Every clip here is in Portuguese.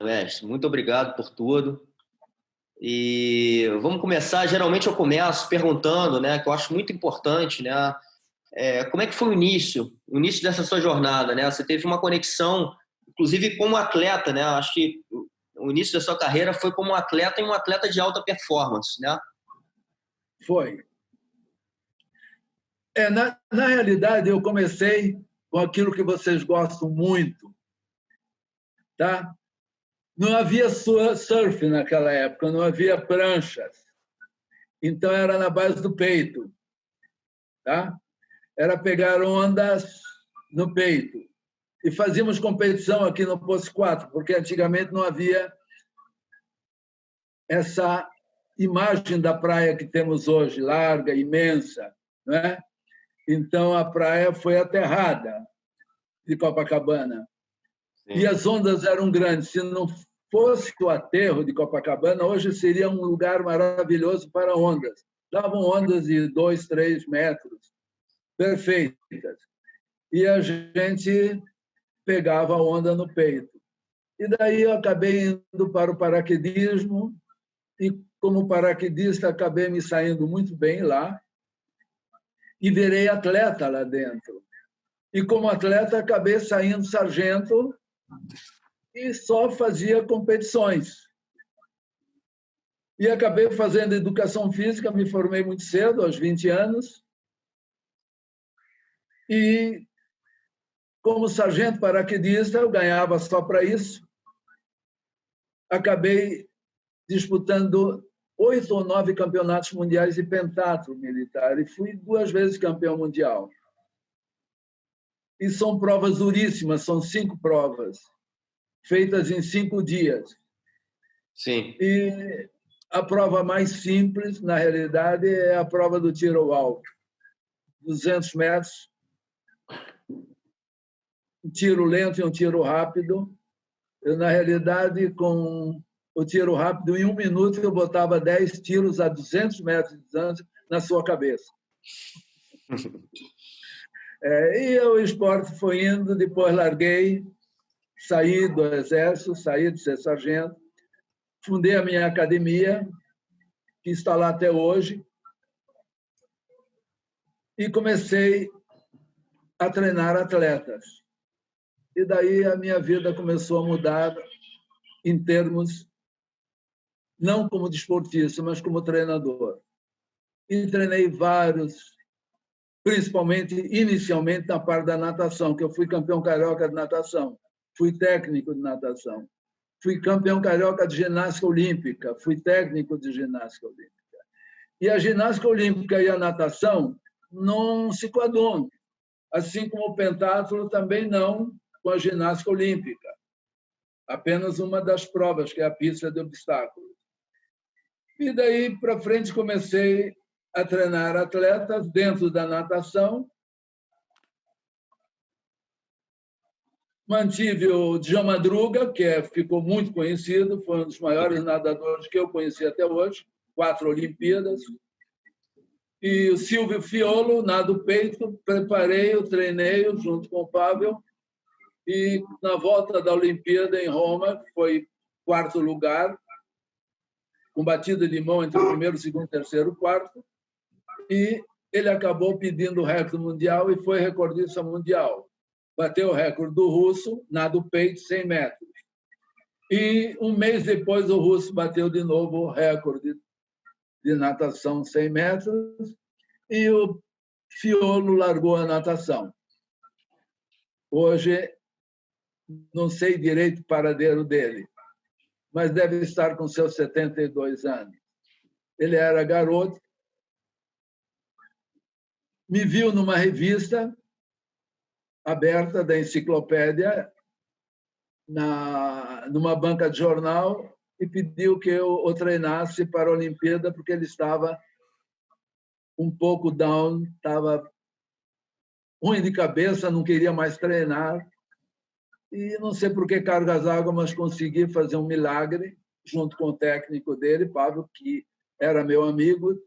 mestre. Muito obrigado por tudo. E vamos começar. Geralmente eu começo perguntando, né, que eu acho muito importante, né, como é que foi o início dessa sua jornada, né? Você teve uma conexão, inclusive como atleta, né? Acho que o início da sua carreira foi como um atleta e um atleta de alta performance, né? Foi. Na realidade, eu comecei com aquilo que vocês gostam muito, tá? Não havia surf naquela época, não havia pranchas. Então, era na base do peito, tá? Era pegar ondas no peito. E fazíamos competição aqui no Poço 4, porque antigamente não havia essa imagem da praia que temos hoje, larga, imensa, não é? Então, a praia foi aterrada de Copacabana. Sim. E as ondas eram grandes. Se não fosse o aterro de Copacabana, hoje seria um lugar maravilhoso para ondas. Davam ondas de 2, 3 metros, perfeitas. E a gente pegava a onda no peito. E daí eu acabei indo para o paraquedismo e, como paraquedista, acabei me saindo muito bem lá e virei atleta lá dentro. E, como atleta, acabei saindo sargento e só fazia competições. E acabei fazendo educação física, me formei muito cedo, aos 20 anos. E, como sargento paraquedista, eu ganhava só para isso. Acabei disputando 8 ou 9 campeonatos mundiais de pentatlo militar e fui 2 vezes campeão mundial. E são provas duríssimas, são 5 provas, feitas em 5 dias. Sim. E a prova mais simples, na realidade, é a prova do tiro ao alvo. 200 metros, um tiro lento e um tiro rápido. Eu, na realidade, com o tiro rápido, em 1 minuto, eu botava 10 tiros a 200 metros de distância na sua cabeça. E o esporte foi indo, depois larguei, saí do exército, saí de ser sargento, fundei a minha academia, que está lá até hoje, e comecei a treinar atletas. E daí a minha vida começou a mudar em termos, não como desportista, mas como treinador. E treinei vários, principalmente, inicialmente, na parte da natação, que eu fui campeão carioca de natação, fui técnico de natação, fui campeão carioca de ginástica olímpica, fui técnico de ginástica olímpica. E a ginástica olímpica e a natação não se coadunam, assim como o pentatlo também não com a ginástica olímpica. Apenas uma das provas, que é a pista de obstáculos. E daí para frente comecei a treinar atletas dentro da natação. Mantive o Djalma Madruga, que ficou muito conhecido, foi um dos maiores nadadores que eu conheci até hoje, 4 Olimpíadas. E o Silvio Fiolo, nado peito, preparei-o, treinei-o junto com o Pavel. E na volta da Olimpíada em Roma, foi 4º lugar, com batida de mão entre o primeiro, segundo, terceiro, quarto. E ele acabou pedindo o recorde mundial e foi recordista mundial. Bateu o recorde do russo, nado peito, 100 metros. E 1 mês depois, o russo bateu de novo o recorde de natação 100 metros e o Fiolo largou a natação. Hoje, não sei direito o paradeiro dele, mas deve estar com seus 72 anos. Ele era garoto, me viu numa revista aberta da enciclopédia, numa banca de jornal, e pediu que eu o treinasse para a Olimpíada, porque ele estava um pouco down, estava ruim de cabeça, não queria mais treinar. E não sei por que cargas d'água, mas consegui fazer um milagre, junto com o técnico dele, Pablo, que era meu amigo.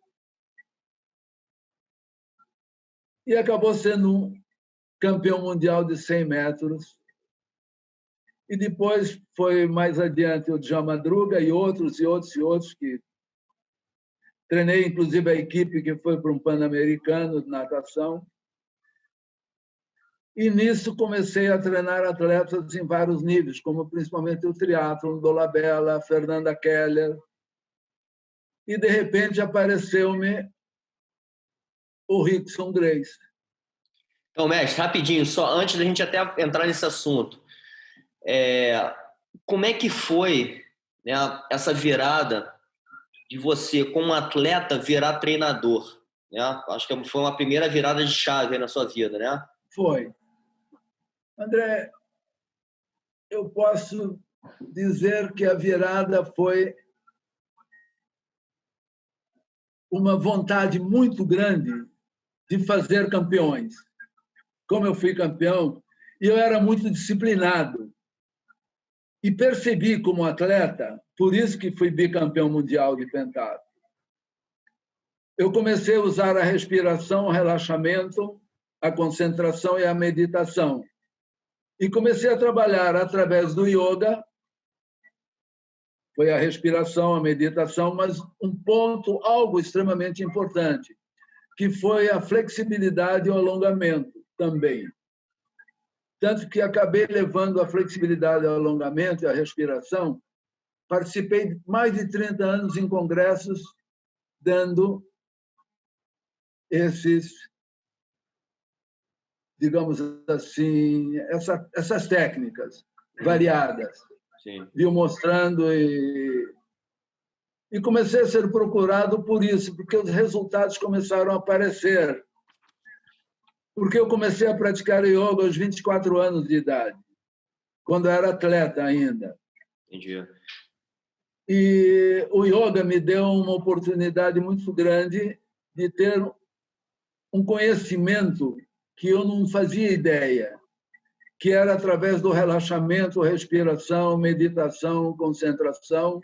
E acabou sendo um campeão mundial de 100 metros E depois foi mais adiante o Djalma Madruga e outros que treinei, inclusive a equipe que foi para um Pan-Americano de natação. E nisso comecei a treinar atletas em vários níveis, como principalmente o triatlon, Dolabella, Fernanda Keller. E, de repente, apareceu-me o Rickson Grace. Então, mestre, rapidinho, só antes da gente até entrar nesse assunto, como é que foi, né, essa virada de você, como atleta, virar treinador? Né? Acho que foi uma primeira virada de chave aí na sua vida, né? Foi. André, eu posso dizer que a virada foi uma vontade muito grande de fazer campeões. Como eu fui campeão, e eu era muito disciplinado. E percebi como atleta, por isso que fui bicampeão mundial de pentatlo. Eu comecei a usar a respiração, o relaxamento, a concentração e a meditação. E comecei a trabalhar através do yoga, foi a respiração, a meditação, mas um ponto, algo extremamente importante, que foi a flexibilidade e o alongamento também. Tanto que acabei levando a flexibilidade, o alongamento e a respiração. Participei de mais de 30 anos em congressos dando esses, digamos assim, essas técnicas variadas. Sim. Viu, mostrando e comecei a ser procurado por isso, porque os resultados começaram a aparecer. Porque eu comecei a praticar yoga aos 24 anos de idade, quando eu era atleta ainda. Entendi. E o yoga me deu uma oportunidade muito grande de ter um conhecimento que eu não fazia ideia, que era através do relaxamento, respiração, meditação, concentração,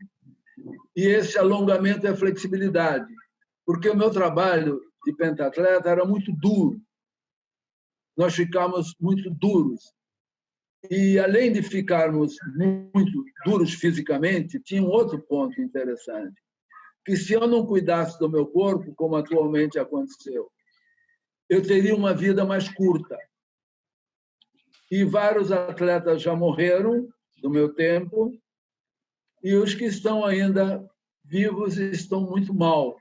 e esse alongamento e a flexibilidade. Porque o meu trabalho de pentatleta era muito duro. Nós ficamos muito duros. E, além de ficarmos muito duros fisicamente, tinha um outro ponto interessante, que se eu não cuidasse do meu corpo, como atualmente aconteceu, eu teria uma vida mais curta. E vários atletas já morreram do meu tempo, e os que estão ainda vivos estão muito mal.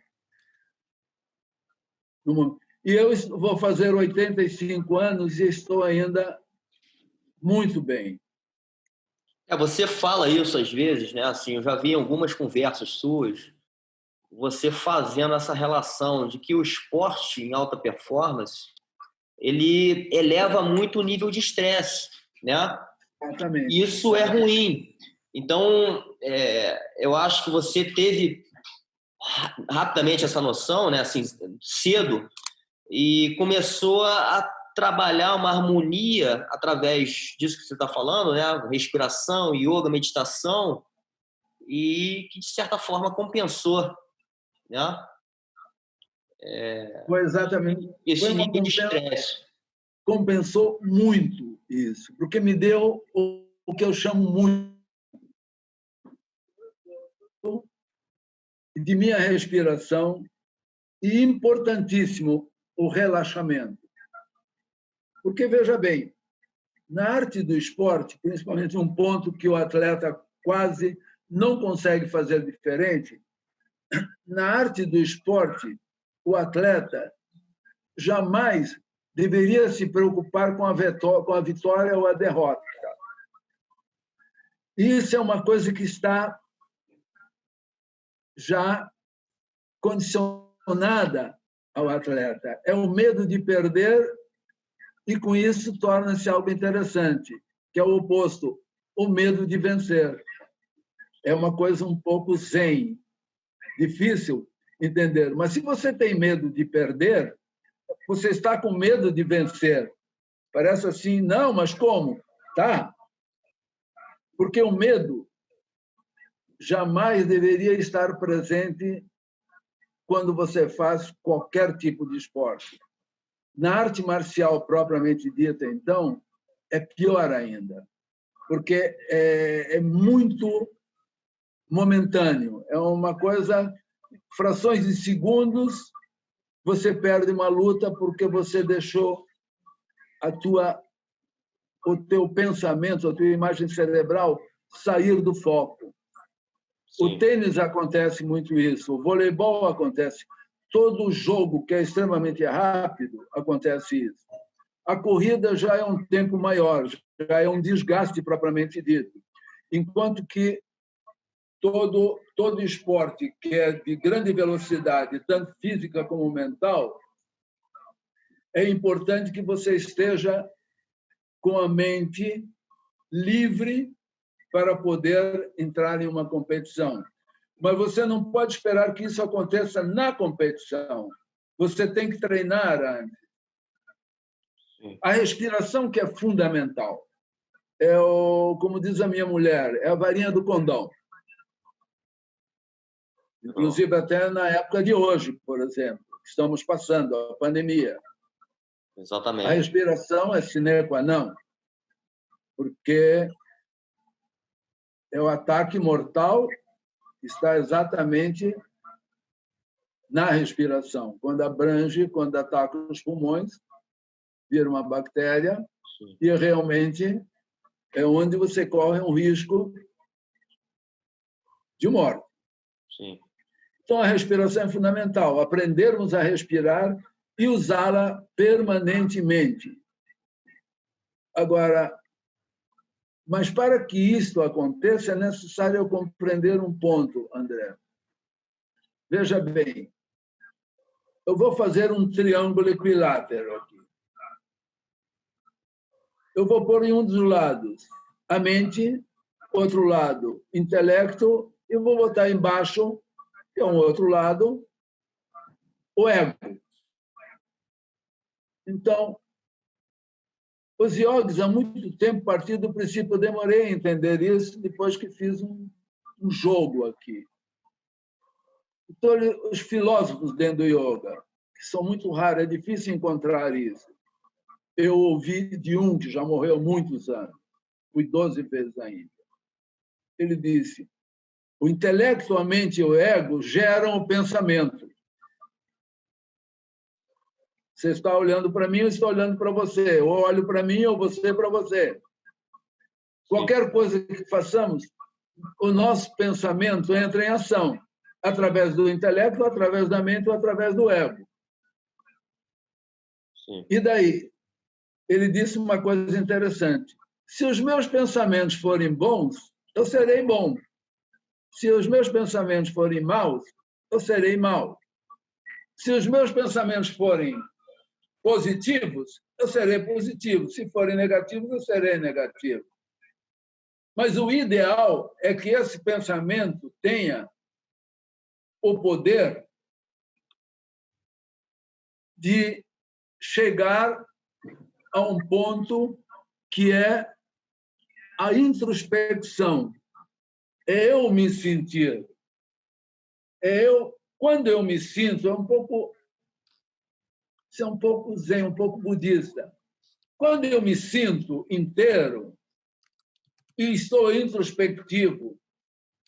E eu vou fazer 85 anos e estou ainda muito bem. Você fala isso às vezes, né? Assim, eu já vi em algumas conversas suas, você fazendo essa relação de que o esporte em alta performance, ele eleva muito o nível de estresse, né? Exatamente. Isso é ruim. Então, eu acho que você teve rapidamente essa noção, né? Assim, cedo, e começou a trabalhar uma harmonia através disso que você está falando, né? Respiração, yoga, meditação, e que, de certa forma, compensou, né? Foi exatamente. Esse nível de estresse. Compensou muito isso, porque me deu o que eu chamo muito de minha respiração e, importantíssimo, o relaxamento. Porque, veja bem, na arte do esporte, principalmente um ponto que o atleta quase não consegue fazer diferente, na arte do esporte, o atleta jamais deveria se preocupar com a vitória ou a derrota. Isso é uma coisa que está já condicionada ao atleta. É o medo de perder e, com isso, torna-se algo interessante, que é o oposto, o medo de vencer. É uma coisa um pouco zen, difícil entender. Mas se você tem medo de perder, você está com medo de vencer. Parece assim, não, mas como? Tá. Porque o medo jamais deveria estar presente quando você faz qualquer tipo de esporte. Na arte marcial propriamente dita, então, é pior ainda. porque é muito momentâneo. É uma coisa, frações de segundos, você perde uma luta porque você deixou o teu pensamento, a tua imagem cerebral sair do foco. Sim. O tênis acontece muito isso, o voleibol acontece. Todo jogo que é extremamente rápido, acontece isso. A corrida já é um tempo maior, já é um desgaste propriamente dito. Enquanto que todo esporte que é de grande velocidade, tanto física como mental, é importante que você esteja com a mente livre para poder entrar em uma competição. Mas você não pode esperar que isso aconteça na competição. Você tem que treinar antes. A respiração que é fundamental. Como diz a minha mulher, é a varinha do condão. Inclusive até na época de hoje, por exemplo, estamos passando a pandemia. Exatamente. A respiração é sine qua non, porque é o ataque mortal que está exatamente na respiração. Quando abrange, quando ataca os pulmões, vira uma bactéria. Sim. E realmente é onde você corre um risco de morte. Sim. Então, a respiração é fundamental. Aprendermos a respirar e usá-la permanentemente. Agora, mas para que isto aconteça, é necessário eu compreender um ponto, André. Veja bem, eu vou fazer um triângulo equilátero aqui. Eu vou pôr em um dos lados a mente, outro lado, intelecto, e vou botar embaixo, que é um outro lado, o ego. Então, os yogis, há muito tempo, partiram do princípio, eu demorei a entender isso depois que fiz um jogo aqui. Então, os filósofos dentro do yoga, que são muito raros, é difícil encontrar isso. Eu ouvi de um que já morreu há muitos anos, fui 12 vezes à Índia. Ele disse, o intelecto, a mente e o ego geram o pensamento. Você está olhando para mim, eu estou olhando para você. Ou olho para mim, ou você para você. Qualquer coisa que façamos, o nosso pensamento entra em ação, através do intelecto, através da mente ou através do ego. Sim. E daí? Ele disse uma coisa interessante. Se os meus pensamentos forem bons, eu serei bom. Se os meus pensamentos forem maus, eu serei mau. Se os meus pensamentos forem positivos, eu serei positivo. Se forem negativos, eu serei negativo. Mas o ideal é que esse pensamento tenha o poder de chegar a um ponto que é a introspecção. É eu me sentir. Quando eu me sinto, é um pouco zen, um pouco budista. Quando eu me sinto inteiro e estou introspectivo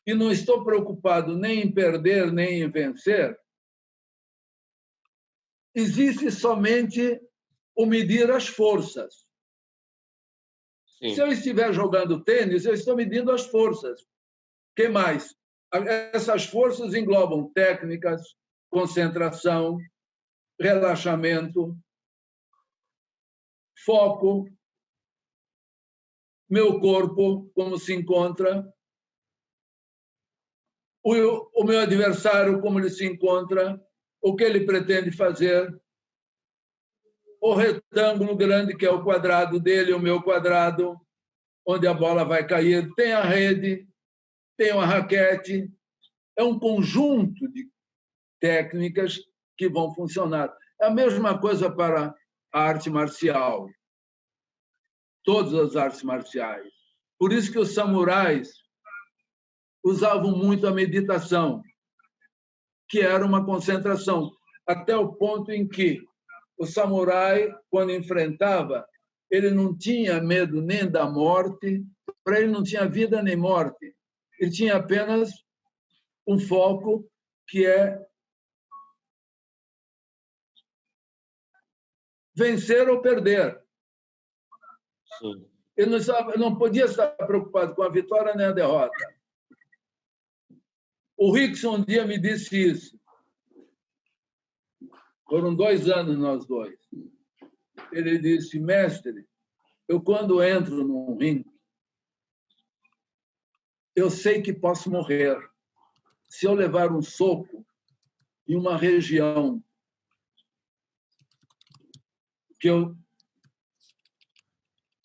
e não estou preocupado nem em perder, nem em vencer, existe somente o medir as forças. Sim. Se eu estiver jogando tênis, eu estou medindo as forças. O que mais? Essas forças englobam técnicas, concentração, relaxamento, foco, meu corpo, como se encontra, o meu adversário, como ele se encontra, o que ele pretende fazer, o retângulo grande, que é o quadrado dele, o meu quadrado, onde a bola vai cair, tem a rede, tem uma raquete, é um conjunto de técnicas que vão funcionar. É a mesma coisa para a arte marcial, todas as artes marciais. Por isso que os samurais usavam muito a meditação, que era uma concentração, até o ponto em que o samurai, quando enfrentava, ele não tinha medo nem da morte, para ele não tinha vida nem morte. Ele tinha apenas um foco, que é vencer ou perder. Sim. Ele não podia estar preocupado com a vitória nem a derrota. O Rickson um dia me disse isso. Foram 2 anos nós dois. Ele disse: mestre, eu quando entro num ringue, eu sei que posso morrer. Se eu levar um soco em uma região que eu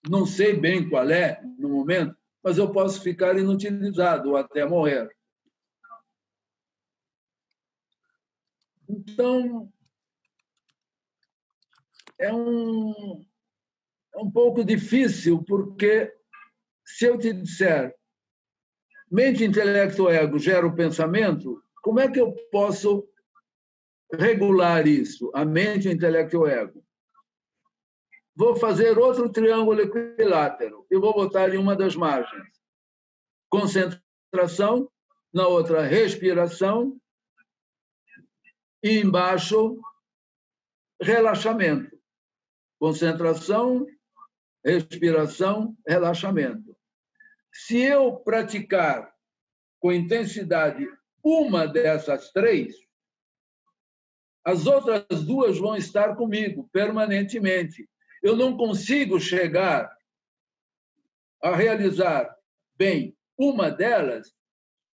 não sei bem qual é no momento, mas eu posso ficar inutilizado ou até morrer. Então, é um pouco difícil, porque se eu te disser mente, intelecto, ego gera o pensamento, como é que eu posso regular isso, a mente, o intelecto e o ego? Vou fazer outro triângulo equilátero e vou botar em uma das margens concentração, na outra respiração e embaixo relaxamento. Concentração, respiração, relaxamento. Se eu praticar com intensidade uma dessas 3, as outras 2 vão estar comigo permanentemente. Eu não consigo chegar a realizar bem uma delas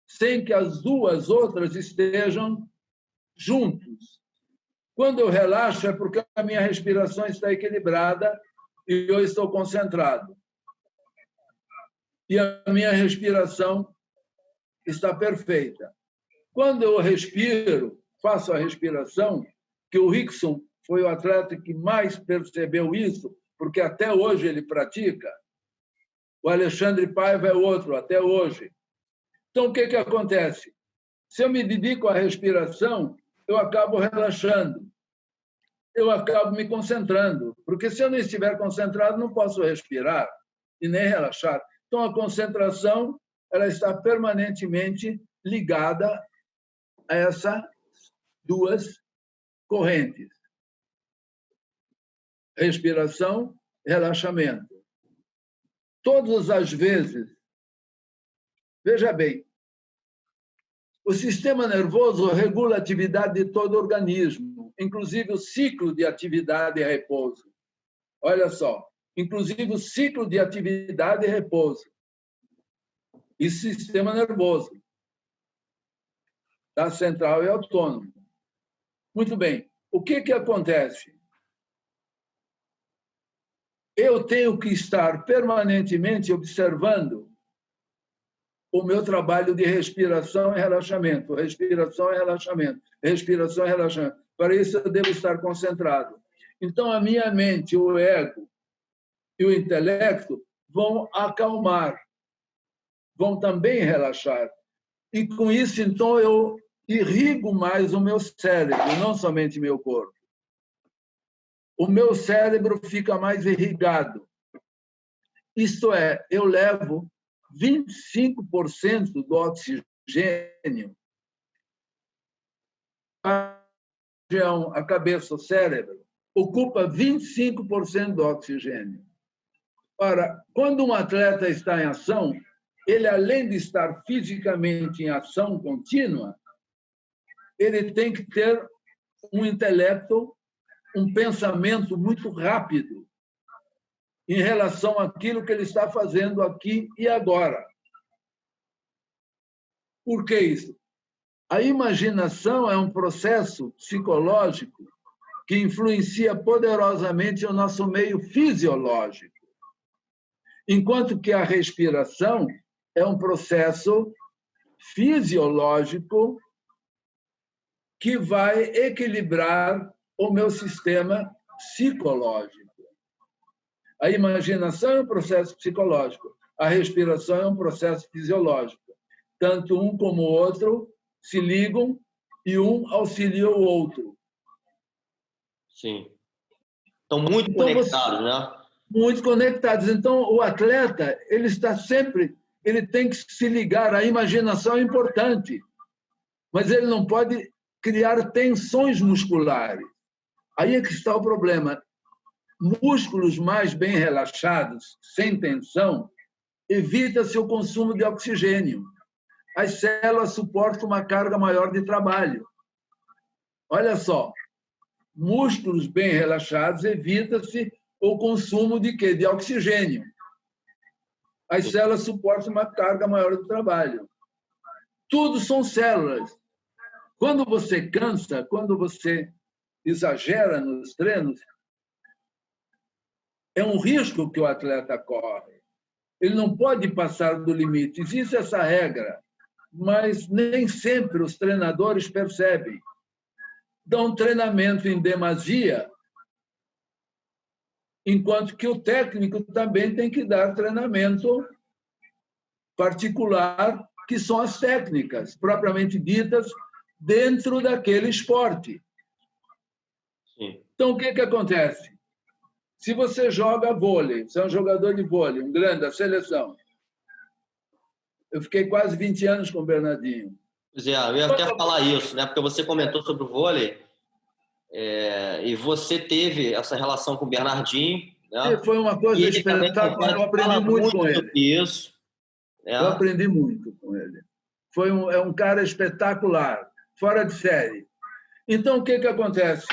sem que as 2 outras estejam juntos. Quando eu relaxo, é porque a minha respiração está equilibrada e eu estou concentrado. E a minha respiração está perfeita. Quando eu respiro, faço a respiração, que o Rickson foi o atleta que mais percebeu isso, porque até hoje ele pratica. O Alexandre Paiva é outro, até hoje. Então, o que acontece? Se eu me dedico à respiração, eu acabo relaxando. Eu acabo me concentrando, porque se eu não estiver concentrado, não posso respirar e nem relaxar. Então, a concentração ela está permanentemente ligada a essas 2 correntes. Respiração, relaxamento. Todas as vezes, veja bem, o sistema nervoso regula a atividade de todo o organismo, inclusive o ciclo de atividade e repouso. Olha só, inclusive o ciclo de atividade e repouso. E sistema nervoso, da central e autônomo. Muito bem, o que acontece? Eu tenho que estar permanentemente observando o meu trabalho de respiração e relaxamento, respiração e relaxamento, respiração e relaxamento. Para isso, eu devo estar concentrado. Então, a minha mente, o ego e o intelecto vão acalmar, vão também relaxar. E, com isso, então, eu irrigo mais o meu cérebro, não somente meu corpo. O meu cérebro fica mais irrigado. Isto é, eu levo 25% do oxigênio, a cabeça, o cérebro, ocupa 25% do oxigênio. Ora, quando um atleta está em ação, ele, além de estar fisicamente em ação contínua, ele tem que ter um intelecto, um pensamento muito rápido em relação àquilo que ele está fazendo aqui e agora. Por que isso? A imaginação é um processo psicológico que influencia poderosamente o nosso meio fisiológico, enquanto que a respiração é um processo fisiológico que vai equilibrar o meu sistema psicológico. A imaginação é um processo psicológico, a respiração é um processo fisiológico. Tanto um como o outro se ligam e um auxilia o outro. Sim. Estão muito Então, conectados, né? muito conectados. Então, o atleta, ele está sempre, ele tem que se ligar, a imaginação é importante, mas ele não pode criar tensões musculares. Aí é que está o problema. Músculos mais bem relaxados, sem tensão, evita-se o consumo de oxigênio. As células suportam uma carga maior de trabalho. Olha só, músculos bem relaxados, evita-se o consumo de quê? De oxigênio. As células suportam uma carga maior de trabalho. Tudo são células. Quando você cansa, quando você exagera nos treinos, é um risco que o atleta corre. Ele não pode passar do limite. Existe essa regra, mas nem sempre os treinadores percebem. Dão treinamento em demasia, enquanto que o técnico também tem que dar treinamento particular, que são as técnicas propriamente ditas dentro daquele esporte. Sim. Então, o que acontece? Se você joga vôlei, você é um jogador de vôlei, um grande da seleção. Eu fiquei quase 20 anos com o Bernardinho. Pois é, eu ia até falar isso, né? Porque você comentou sobre o vôlei e você teve essa relação com o Bernardinho, né? E foi uma coisa espetacular, eu aprendi muito com ele. Isso, né? Eu aprendi muito com ele. É um cara espetacular, fora de série. Então, o que acontece?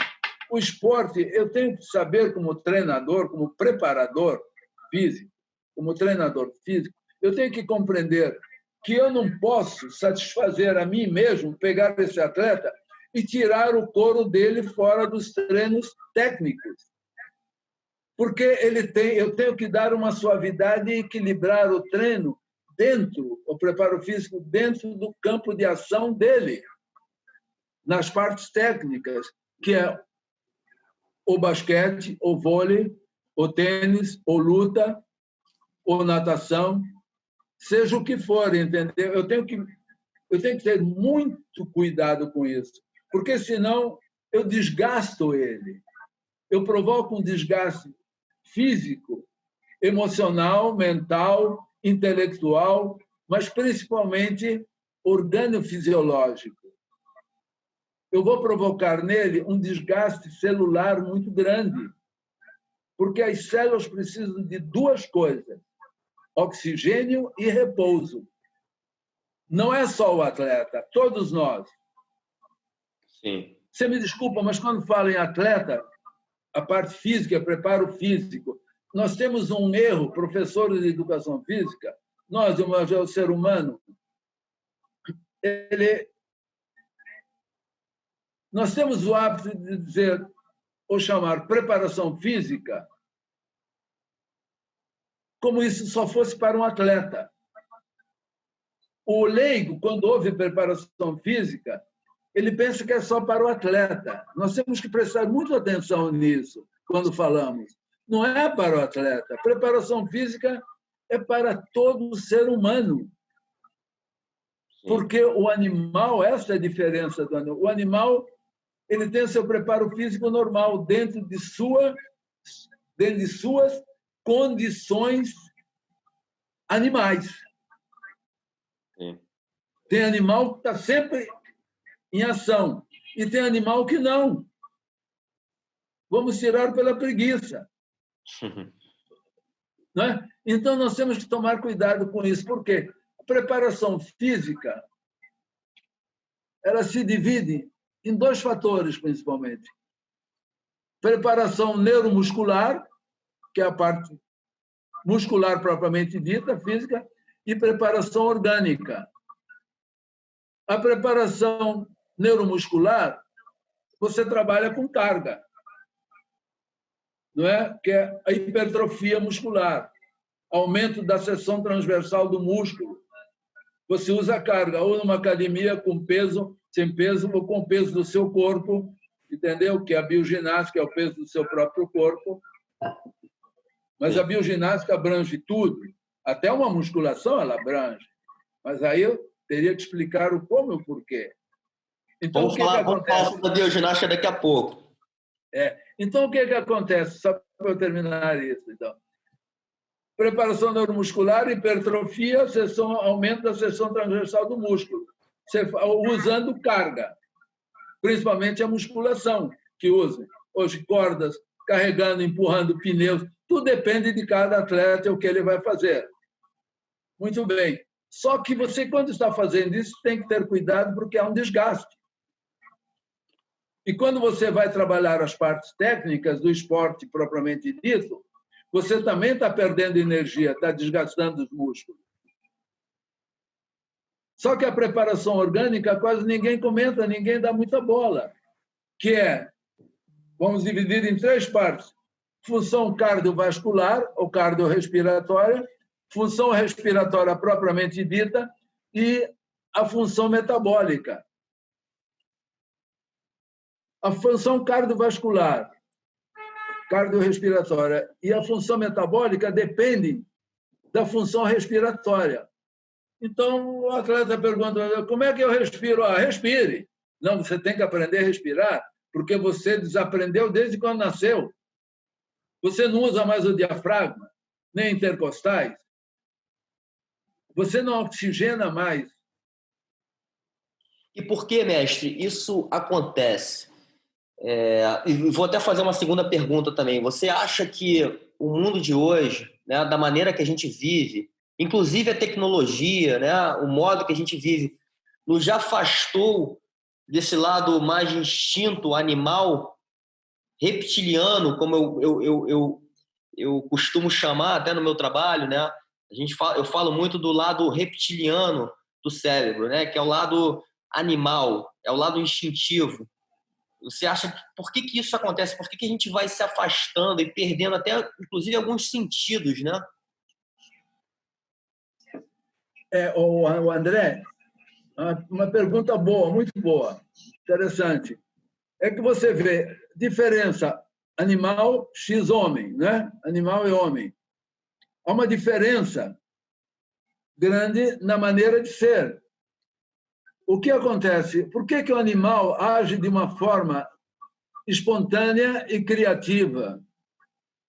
O esporte, eu tenho que saber como treinador, como preparador físico, como treinador físico, eu tenho que compreender que eu não posso satisfazer a mim mesmo, pegar esse atleta e tirar o couro dele fora dos treinos técnicos. Porque eu tenho que dar uma suavidade e equilibrar o treino o preparo físico dentro do campo de ação dele, nas partes técnicas, que é ou basquete, ou vôlei, ou tênis, ou luta, ou natação, seja o que for, entendeu? Eu tenho que ter muito cuidado com isso, porque senão eu desgasto ele. Eu provoco um desgaste físico, emocional, mental, intelectual, mas principalmente organofisiológico. Eu vou provocar nele um desgaste celular muito grande, porque as células precisam de duas coisas: oxigênio e repouso. Não é só o atleta, todos nós. Sim. Você me desculpa, mas quando falo em atleta, a parte física, preparo físico, nós temos um erro, professores de educação física, o ser humano, nós temos o hábito de dizer, ou chamar preparação física, como isso só fosse para um atleta. O leigo, quando ouve preparação física, ele pensa que é só para o atleta. Nós temos que prestar muita atenção nisso quando falamos. Não é para o atleta. Preparação física é para todo ser humano. Porque o animal, essa é a diferença do animal. O animal, ele tem seu preparo físico normal dentro de suas condições animais. Sim. Tem animal que está sempre em ação e tem animal que não. Vamos tirar pela preguiça. Não é? Então, nós temos que tomar cuidado com isso. Por quê? A preparação física ela se divide em dois fatores, principalmente. Preparação neuromuscular, que é a parte muscular propriamente dita, física, e preparação orgânica. A preparação neuromuscular, você trabalha com carga, não é? Que é a hipertrofia muscular, aumento da seção transversal do músculo. Você usa carga, ou numa academia com peso, sem peso, ou com peso do seu corpo, entendeu? Que a bioginástica é o peso do seu próprio corpo. Mas a bioginástica abrange tudo, até uma musculação ela abrange. Mas aí eu teria que explicar o como e o porquê. Então, vamos falar sobre a bioginástica daqui a pouco. Então, o que acontece? Só para eu terminar isso, então. Preparação neuromuscular, hipertrofia, aumento da seção transversal do músculo, usando carga, principalmente a musculação que usa. Hoje, cordas, carregando, empurrando pneus, tudo depende de cada atleta e o que ele vai fazer. Muito bem. Só que você, quando está fazendo isso, tem que ter cuidado porque há um desgaste. E quando você vai trabalhar as partes técnicas do esporte propriamente dito, você também está perdendo energia, está desgastando os músculos. Só que a preparação orgânica quase ninguém comenta, ninguém dá muita bola, que é, vamos dividir em 3 partes: função cardiovascular ou cardiorrespiratória, função respiratória propriamente dita e a função metabólica. A função cardiovascular, cardiorrespiratória e a função metabólica dependem da função respiratória. Então, o atleta pergunta, como é que eu respiro? Respire. Não, você tem que aprender a respirar, porque você desaprendeu desde quando nasceu. Você não usa mais o diafragma, nem intercostais. Você não oxigena mais. E por que, mestre, isso acontece? E vou até fazer uma segunda pergunta também. Você acha que o mundo de hoje, né, da maneira que a gente vive, inclusive a tecnologia, né, o modo que a gente vive, nos já afastou desse lado mais de instinto animal, reptiliano, como eu costumo chamar até no meu trabalho, né? Eu falo muito do lado reptiliano do cérebro, né, que é o lado animal, é o lado instintivo. Você acha por que isso acontece? Por que a gente vai se afastando e perdendo até, inclusive, alguns sentidos, né? O André, uma pergunta boa, muito boa, interessante. É que você vê diferença animal x homem, né? Animal e homem. Há uma diferença grande na maneira de ser. O que acontece? Por que o animal age de uma forma espontânea e criativa?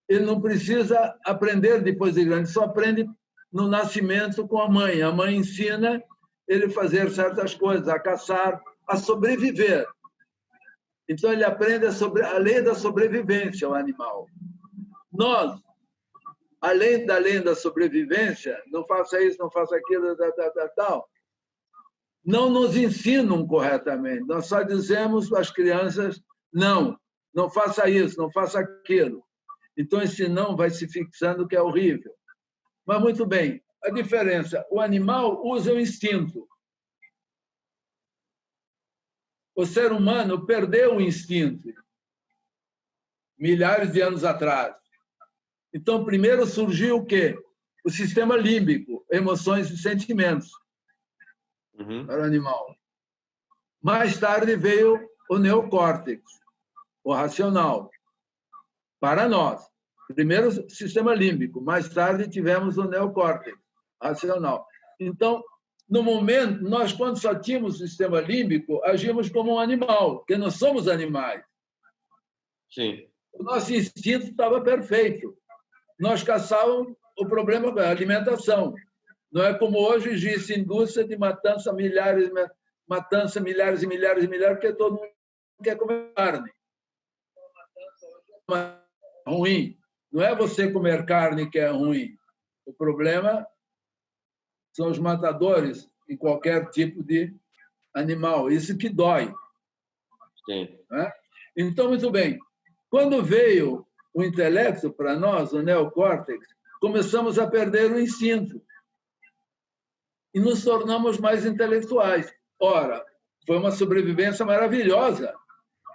Ele não precisa aprender depois de grande, só aprende no nascimento com a mãe. A mãe ensina ele a fazer certas coisas, a caçar, a sobreviver. Então, ele aprende a lei da sobrevivência, o animal. Nós, além da lei da sobrevivência, não faça isso, não faça aquilo, tal, não nos ensinam corretamente. Nós só dizemos às crianças, não faça isso, não faça aquilo. Então, esse não vai se fixando, que é horrível. Mas, muito bem, a diferença, o animal usa o instinto. O ser humano perdeu o instinto milhares de anos atrás. Então, primeiro surgiu o quê? O sistema límbico, emoções e sentimentos. Para o animal. Mais tarde veio o neocórtex, o racional, para nós. Primeiro o sistema límbico, mais tarde tivemos o neocórtex, racional. Então, no momento, nós, quando só tínhamos o sistema límbico, agimos como um animal, porque nós somos animais. Sim. O nosso instinto estava perfeito. Nós caçávamos, o problema da alimentação. Não é como hoje existe indústria de matança e milhares e milhares, porque todo mundo quer comer carne. É ruim. Não é você comer carne que é ruim. O problema são os matadores em qualquer tipo de animal. Isso que dói. Sim. Então, muito bem. Quando veio o intelecto para nós, o neocórtex, começamos a perder o instinto. E nos tornamos mais intelectuais. Ora, foi uma sobrevivência maravilhosa.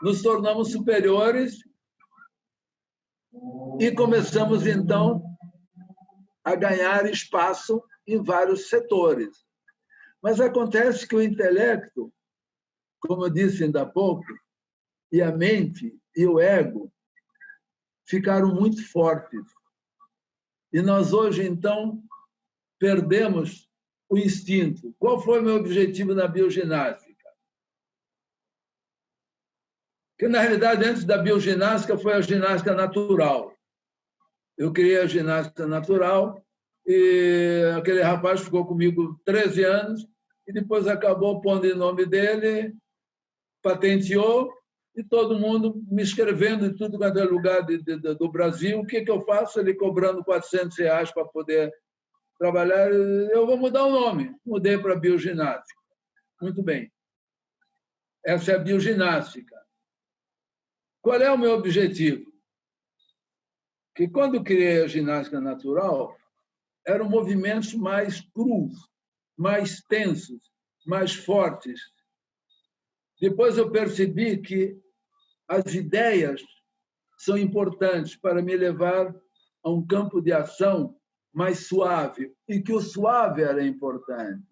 Nos tornamos superiores e começamos, então, a ganhar espaço em vários setores. Mas acontece que o intelecto, como eu disse ainda há pouco, e a mente e o ego ficaram muito fortes. E nós hoje, então, perdemos o instinto. Qual foi o meu objetivo na bioginástica? Que, na realidade, antes da bioginástica, foi a ginástica natural. Eu criei a ginástica natural e aquele rapaz ficou comigo 13 anos e depois acabou pondo em nome dele, patenteou, e todo mundo me escrevendo em tudo quanto é lugar do Brasil. O que eu faço? Ele cobrando R$ 400 para poder trabalhar. Eu vou mudar o nome. Mudei para bioginástica. Muito bem. Essa é a bioginástica. Qual é o meu objetivo? Que quando criei a ginástica natural, eram movimentos mais crus, mais tensos, mais fortes. Depois eu percebi que as ideias são importantes para me levar a um campo de ação mais suave, e que o suave era importante.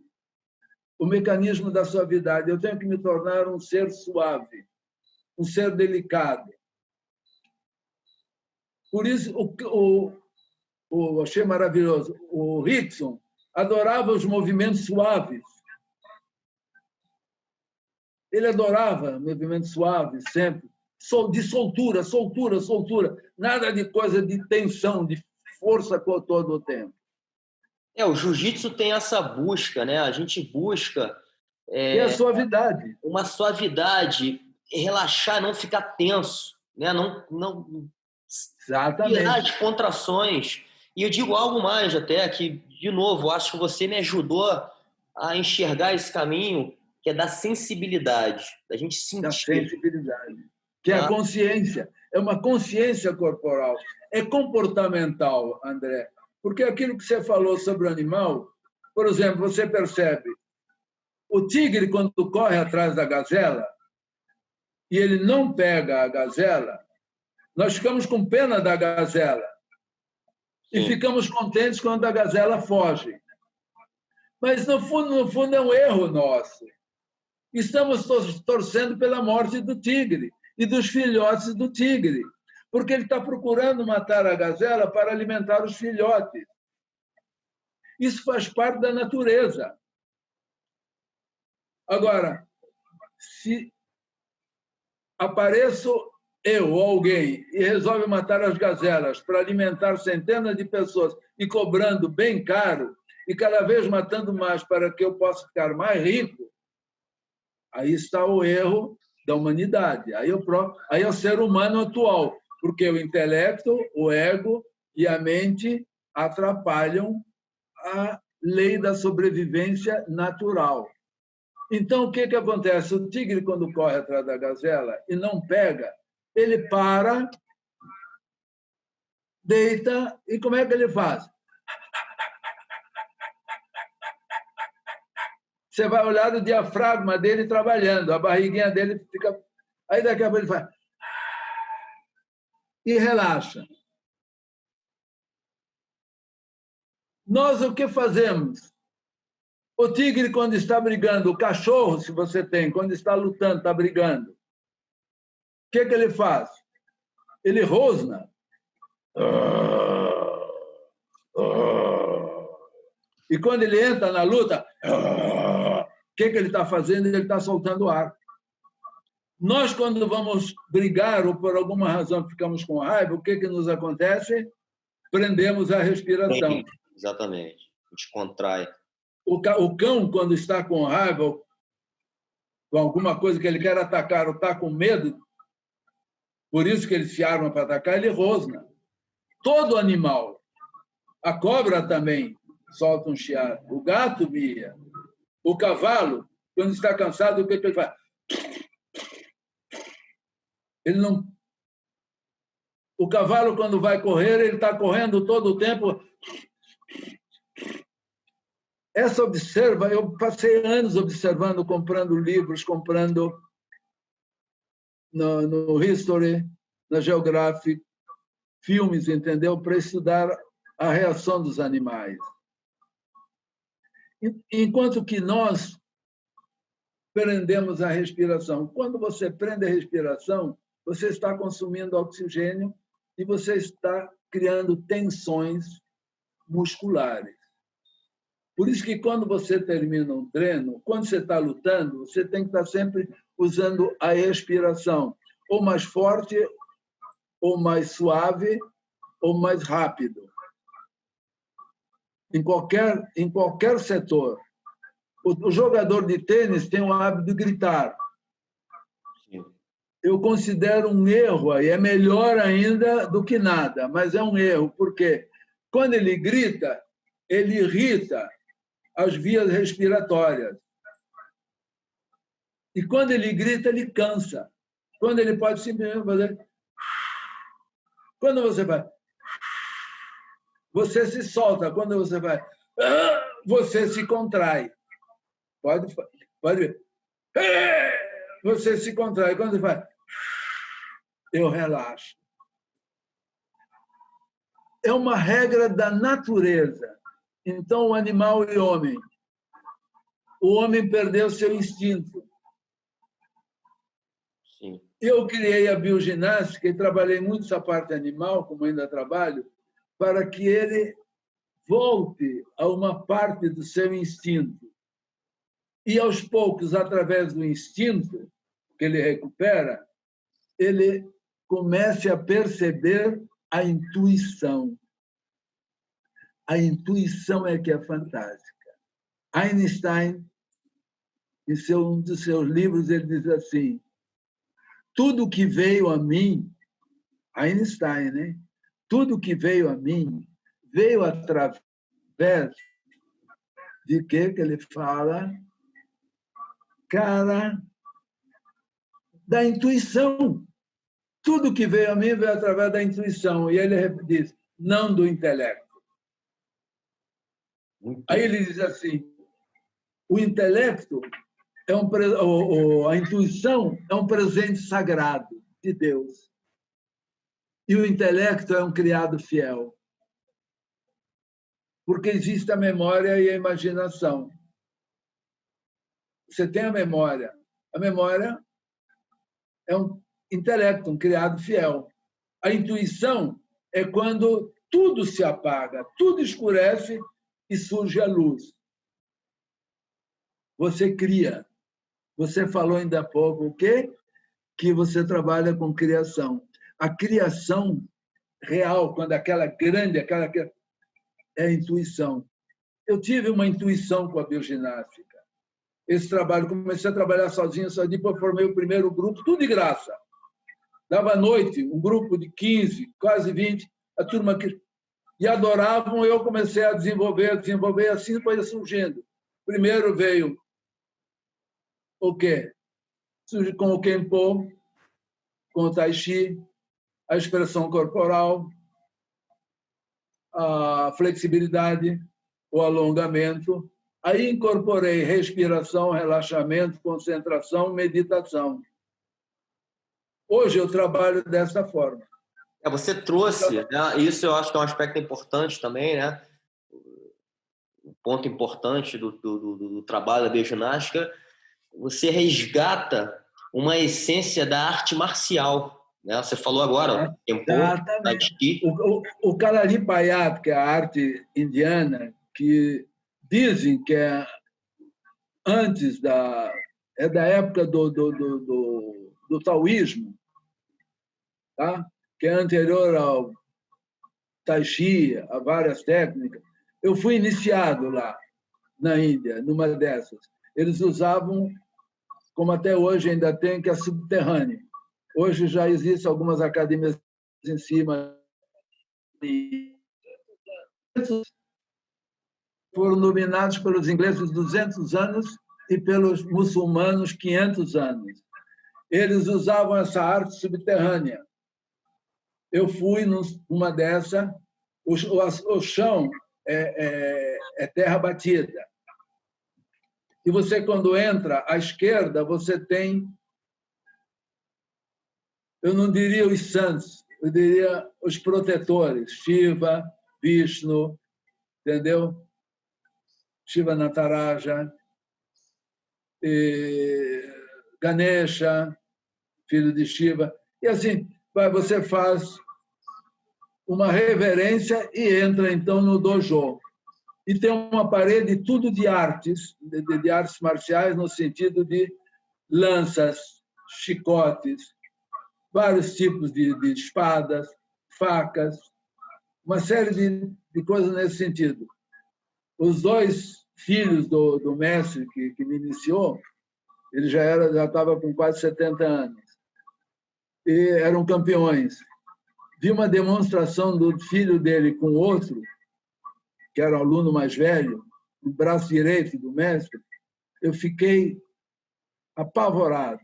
O mecanismo da suavidade. Eu tenho que me tornar um ser suave, um ser delicado. Por isso, achei maravilhoso. O Rickson adorava os movimentos suaves. Ele adorava movimentos suaves, sempre. De soltura, soltura, soltura. Nada de coisa de tensão, de força todo o tempo. O jiu-jitsu tem essa busca, né? A gente busca e a suavidade. Uma suavidade, relaxar, não ficar tenso, né? Não Exatamente. tirar as contrações. E eu digo algo mais até, que, de novo, acho que você me ajudou a enxergar esse caminho, que é da sensibilidade, da gente sentir. Da sensibilidade. Que é a consciência. É uma consciência corporal. É comportamental, André. Porque aquilo que você falou sobre o animal, por exemplo, você percebe, o tigre, quando corre atrás da gazela, e ele não pega a gazela, nós ficamos com pena da gazela. Sim. E ficamos contentes quando a gazela foge. Mas, no fundo, é um erro nosso. Estamos torcendo pela morte do tigre e dos filhotes do tigre, porque ele está procurando matar a gazela para alimentar os filhotes. Isso faz parte da natureza. Agora, se apareço eu ou alguém e resolve matar as gazelas para alimentar centenas de pessoas e cobrando bem caro e cada vez matando mais para que eu possa ficar mais rico, aí está o erro da humanidade. Aí é o ser humano atual, porque o intelecto, o ego e a mente atrapalham a lei da sobrevivência natural. Então, o que acontece? O tigre, quando corre atrás da gazela e não pega, ele para, deita, e como é que ele faz? Você vai olhar o diafragma dele trabalhando, a barriguinha dele fica... Aí daqui a pouco ele faz... E relaxa. Nós o que fazemos? O tigre, quando está brigando, o cachorro, se você tem, quando está lutando, está brigando, o que ele faz? Ele rosna. E quando ele entra na luta, o que ele está fazendo? Ele está soltando ar. Nós, quando vamos brigar ou por alguma razão ficamos com raiva, o que nos acontece? Prendemos a respiração. Exatamente. A gente contrai. O cão, quando está com raiva, com alguma coisa que ele quer atacar ou está com medo, por isso que ele se arma para atacar, ele rosna. Todo animal. A cobra também solta um chiado. O gato mia. O cavalo, quando está cansado, o que ele faz? Ele não... O cavalo, quando vai correr, ele está correndo todo o tempo. Essa observa, eu passei anos observando, comprando livros, comprando no History, na Geographic, filmes, entendeu? Para estudar a reação dos animais. Enquanto que nós prendemos a respiração. Quando você prende a respiração, você está consumindo oxigênio e você está criando tensões musculares. Por isso que quando você termina um treino, quando você está lutando, você tem que estar sempre usando a expiração, ou mais forte, ou mais suave, ou mais rápido. Em qualquer setor. O jogador de tênis tem o hábito de gritar. Eu considero um erro, aí é melhor ainda do que nada, mas é um erro, porque quando ele grita, ele irrita as vias respiratórias. E quando ele grita, ele cansa. Quando ele pode simplesmente fazer... Quando você vai... Você se solta. Quando você vai... Você se contrai. Pode ver. Você se contrai. Quando você vai... Eu relaxo. É uma regra da natureza. Então, o animal e o homem. O homem perdeu seu instinto. Sim. Eu criei a bioginástica e trabalhei muito essa parte animal, como ainda trabalho, para que ele volte a uma parte do seu instinto. E, aos poucos, através do instinto que ele recupera, ele comece a perceber a intuição. A intuição é que é fantástica. Einstein, em um dos seus livros, ele diz assim: tudo que veio a mim, Einstein, né? Tudo que veio a mim veio através de que ele fala? Cara, da intuição. Tudo que veio a mim veio através da intuição. E ele diz, não do intelecto. Aí ele diz assim, o intelecto a intuição é um presente sagrado de Deus. E o intelecto é um criado fiel. Porque existe a memória e a imaginação. Você tem a memória. A memória é um intelecto, um criado fiel. A intuição é quando tudo se apaga, tudo escurece e surge a luz. Você cria. Você falou ainda há pouco o quê? Que você trabalha com criação. A criação real, quando aquela grande, é a intuição. Eu tive uma intuição com a bioginástica. Esse trabalho, comecei a trabalhar sozinho, depois formei o primeiro grupo, tudo de graça. Dava à noite, um grupo de 15, quase 20, a turma que... E adoravam, eu comecei a desenvolver, assim foi surgindo. Primeiro veio o quê? Surge com o Kenpo, com o Tai Chi, a expressão corporal, a flexibilidade, o alongamento. Aí incorporei respiração, relaxamento, concentração, meditação. Hoje eu trabalho dessa forma. Você trouxe, né? Isso eu acho que é um aspecto importante também, né? Um ponto importante do trabalho da bioginástica. Você resgata uma essência da arte marcial, né? Você falou agora, o Kenpo, Tai Chi. O Kalaripayat, que é a arte indiana, que dizem que é antes da época do taoísmo, tá? Que é anterior ao Tai Chi, a várias técnicas. Eu fui iniciado lá, na Índia, numa dessas. Eles usavam, como até hoje ainda tem, que é subterrâneo. Hoje já existem algumas academias em cima. Foram dominados pelos ingleses 200 anos e pelos muçulmanos 500 anos. Eles usavam essa arte subterrânea. Eu fui numa dessa, o chão é terra batida. E você, quando entra à esquerda, você tem, eu não diria os santos, eu diria os protetores, Shiva, Vishnu, entendeu? Shiva Nataraja, Ganesha, filho de Shiva. E assim, você faz uma reverência e entra, então, no dojo. E tem uma parede tudo de artes, de artes marciais, no sentido de lanças, chicotes, vários tipos de espadas, facas, uma série de coisas nesse sentido. Os dois filhos do mestre que me iniciou, ele já estava com quase 70 anos, e eram campeões. Vi uma demonstração do filho dele com outro, que era o aluno mais velho, no braço direito do mestre. Eu fiquei apavorado.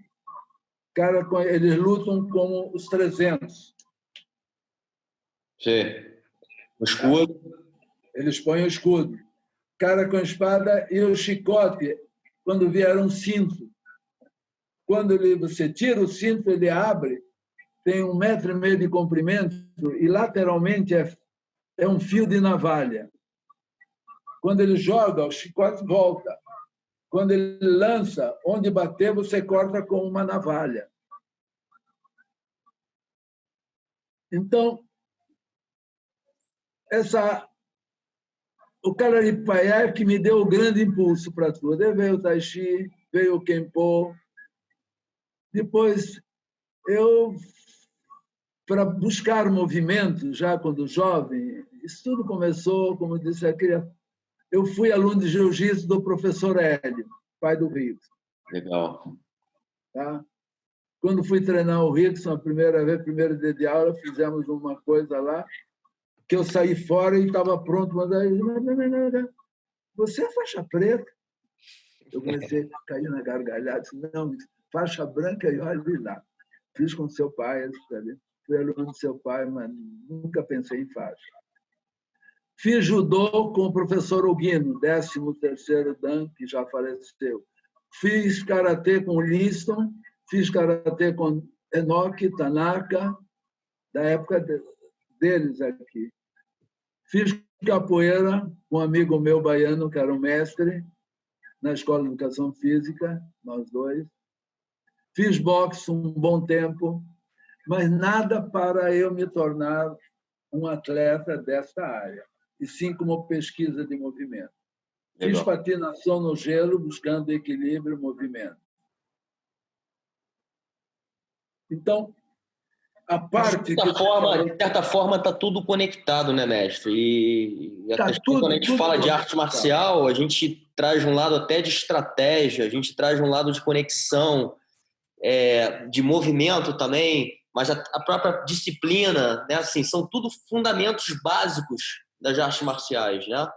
Cara, eles lutam como os 300. Sim. O escudo. Eles põem o escudo. Cara com a espada e o chicote, quando vieram um cinto. Quando você tira o cinto, ele abre, tem 1,5 metro de comprimento e lateralmente é um fio de navalha. Quando ele joga, o chicote volta. Quando ele lança, onde bater, você corta com uma navalha. Então, o Kalaripayá é que me deu o grande impulso para tudo. Aí veio o Tai Chi, veio o Kempo. Depois, para buscar movimento, já quando jovem, isso tudo começou, como disse aqui, eu fui aluno de jiu-jitsu do professor Hélio, pai do Rickson. Legal. Tá? Quando fui treinar o Rickson, a primeira vez, primeiro dia de aula, fizemos uma coisa lá, que eu saí fora e estava pronto, mas aí, não, você é faixa preta? Eu comecei a cair na gargalhada, disse, não, faixa branca e olha lá. Fiz com seu pai, fui aluno do seu pai, mas nunca pensei em faixa. Fiz judô com o professor Ogino, 13º Dan, que já faleceu. Fiz karatê com o Liston, fiz karatê com Enoki Tanaka, da época deles aqui. Fiz capoeira com um amigo meu baiano, que era um mestre, na Escola de Educação Física, nós dois. Fiz boxe um bom tempo, mas nada para eu me tornar um atleta desta área, e sim como pesquisa de movimento. Legal. Fiz patinação no gelo, buscando equilíbrio e movimento. Então, a parte de certa forma, está tudo conectado, né, mestre? E quando a gente fala de arte marcial, a gente traz um lado até de estratégia, a gente traz um lado de conexão, de movimento também, mas a própria disciplina, né? Assim, são tudo fundamentos básicos das artes marciais, né?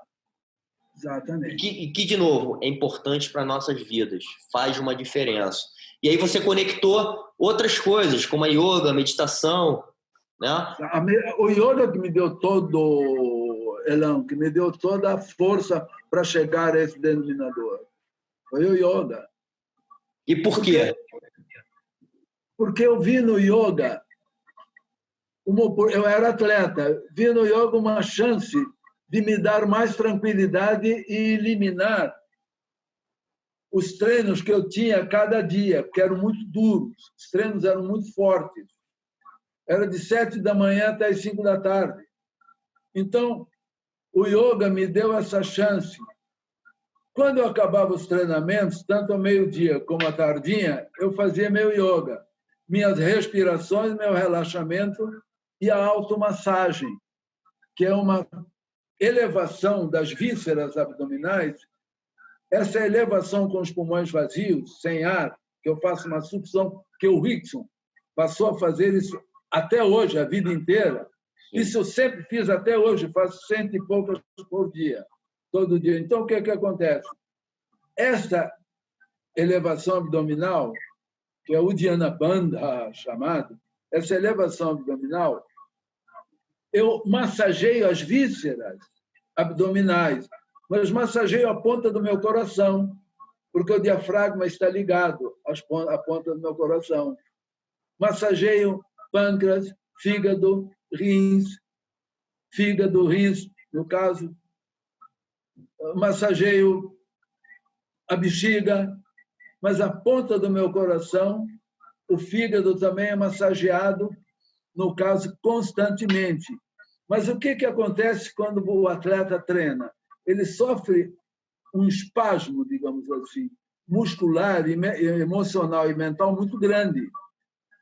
Exatamente. E que, de novo, é importante para nossas vidas, faz uma diferença. E aí você conectou outras coisas, como a yoga, a meditação, né? O yoga que me deu todo, Elão, que me deu toda a força para chegar a esse denominador. Foi o yoga. E por quê? Porque eu vi no yoga, eu era atleta, vi no yoga uma chance de me dar mais tranquilidade e eliminar os treinos que eu tinha cada dia, porque eram muito duros, os treinos eram muito fortes. Era de 7 da manhã até as 5 da tarde. Então, o yoga me deu essa chance. Quando eu acabava os treinamentos, tanto ao meio-dia como à tardinha, eu fazia meu yoga, minhas respirações, meu relaxamento e a automassagem, que é uma elevação das vísceras abdominais. Essa elevação com os pulmões vazios, sem ar, que eu faço uma sucção, que o Rickson passou a fazer isso até hoje, a vida inteira. Isso eu sempre fiz até hoje, faço 100 e poucas por dia, todo dia. Então, o que acontece? Esta elevação abdominal, que é o Uddiyana Bandha chamado, essa elevação abdominal, eu massageio as vísceras abdominais, mas massageio a ponta do meu coração, porque o diafragma está ligado à ponta do meu coração. Massageio pâncreas, fígado, rins, no caso. Massageio a bexiga, mas a ponta do meu coração, o fígado também é massageado, no caso, constantemente. Mas o que acontece quando o atleta treina? Ele sofre um espasmo, digamos assim, muscular, emocional e mental muito grande.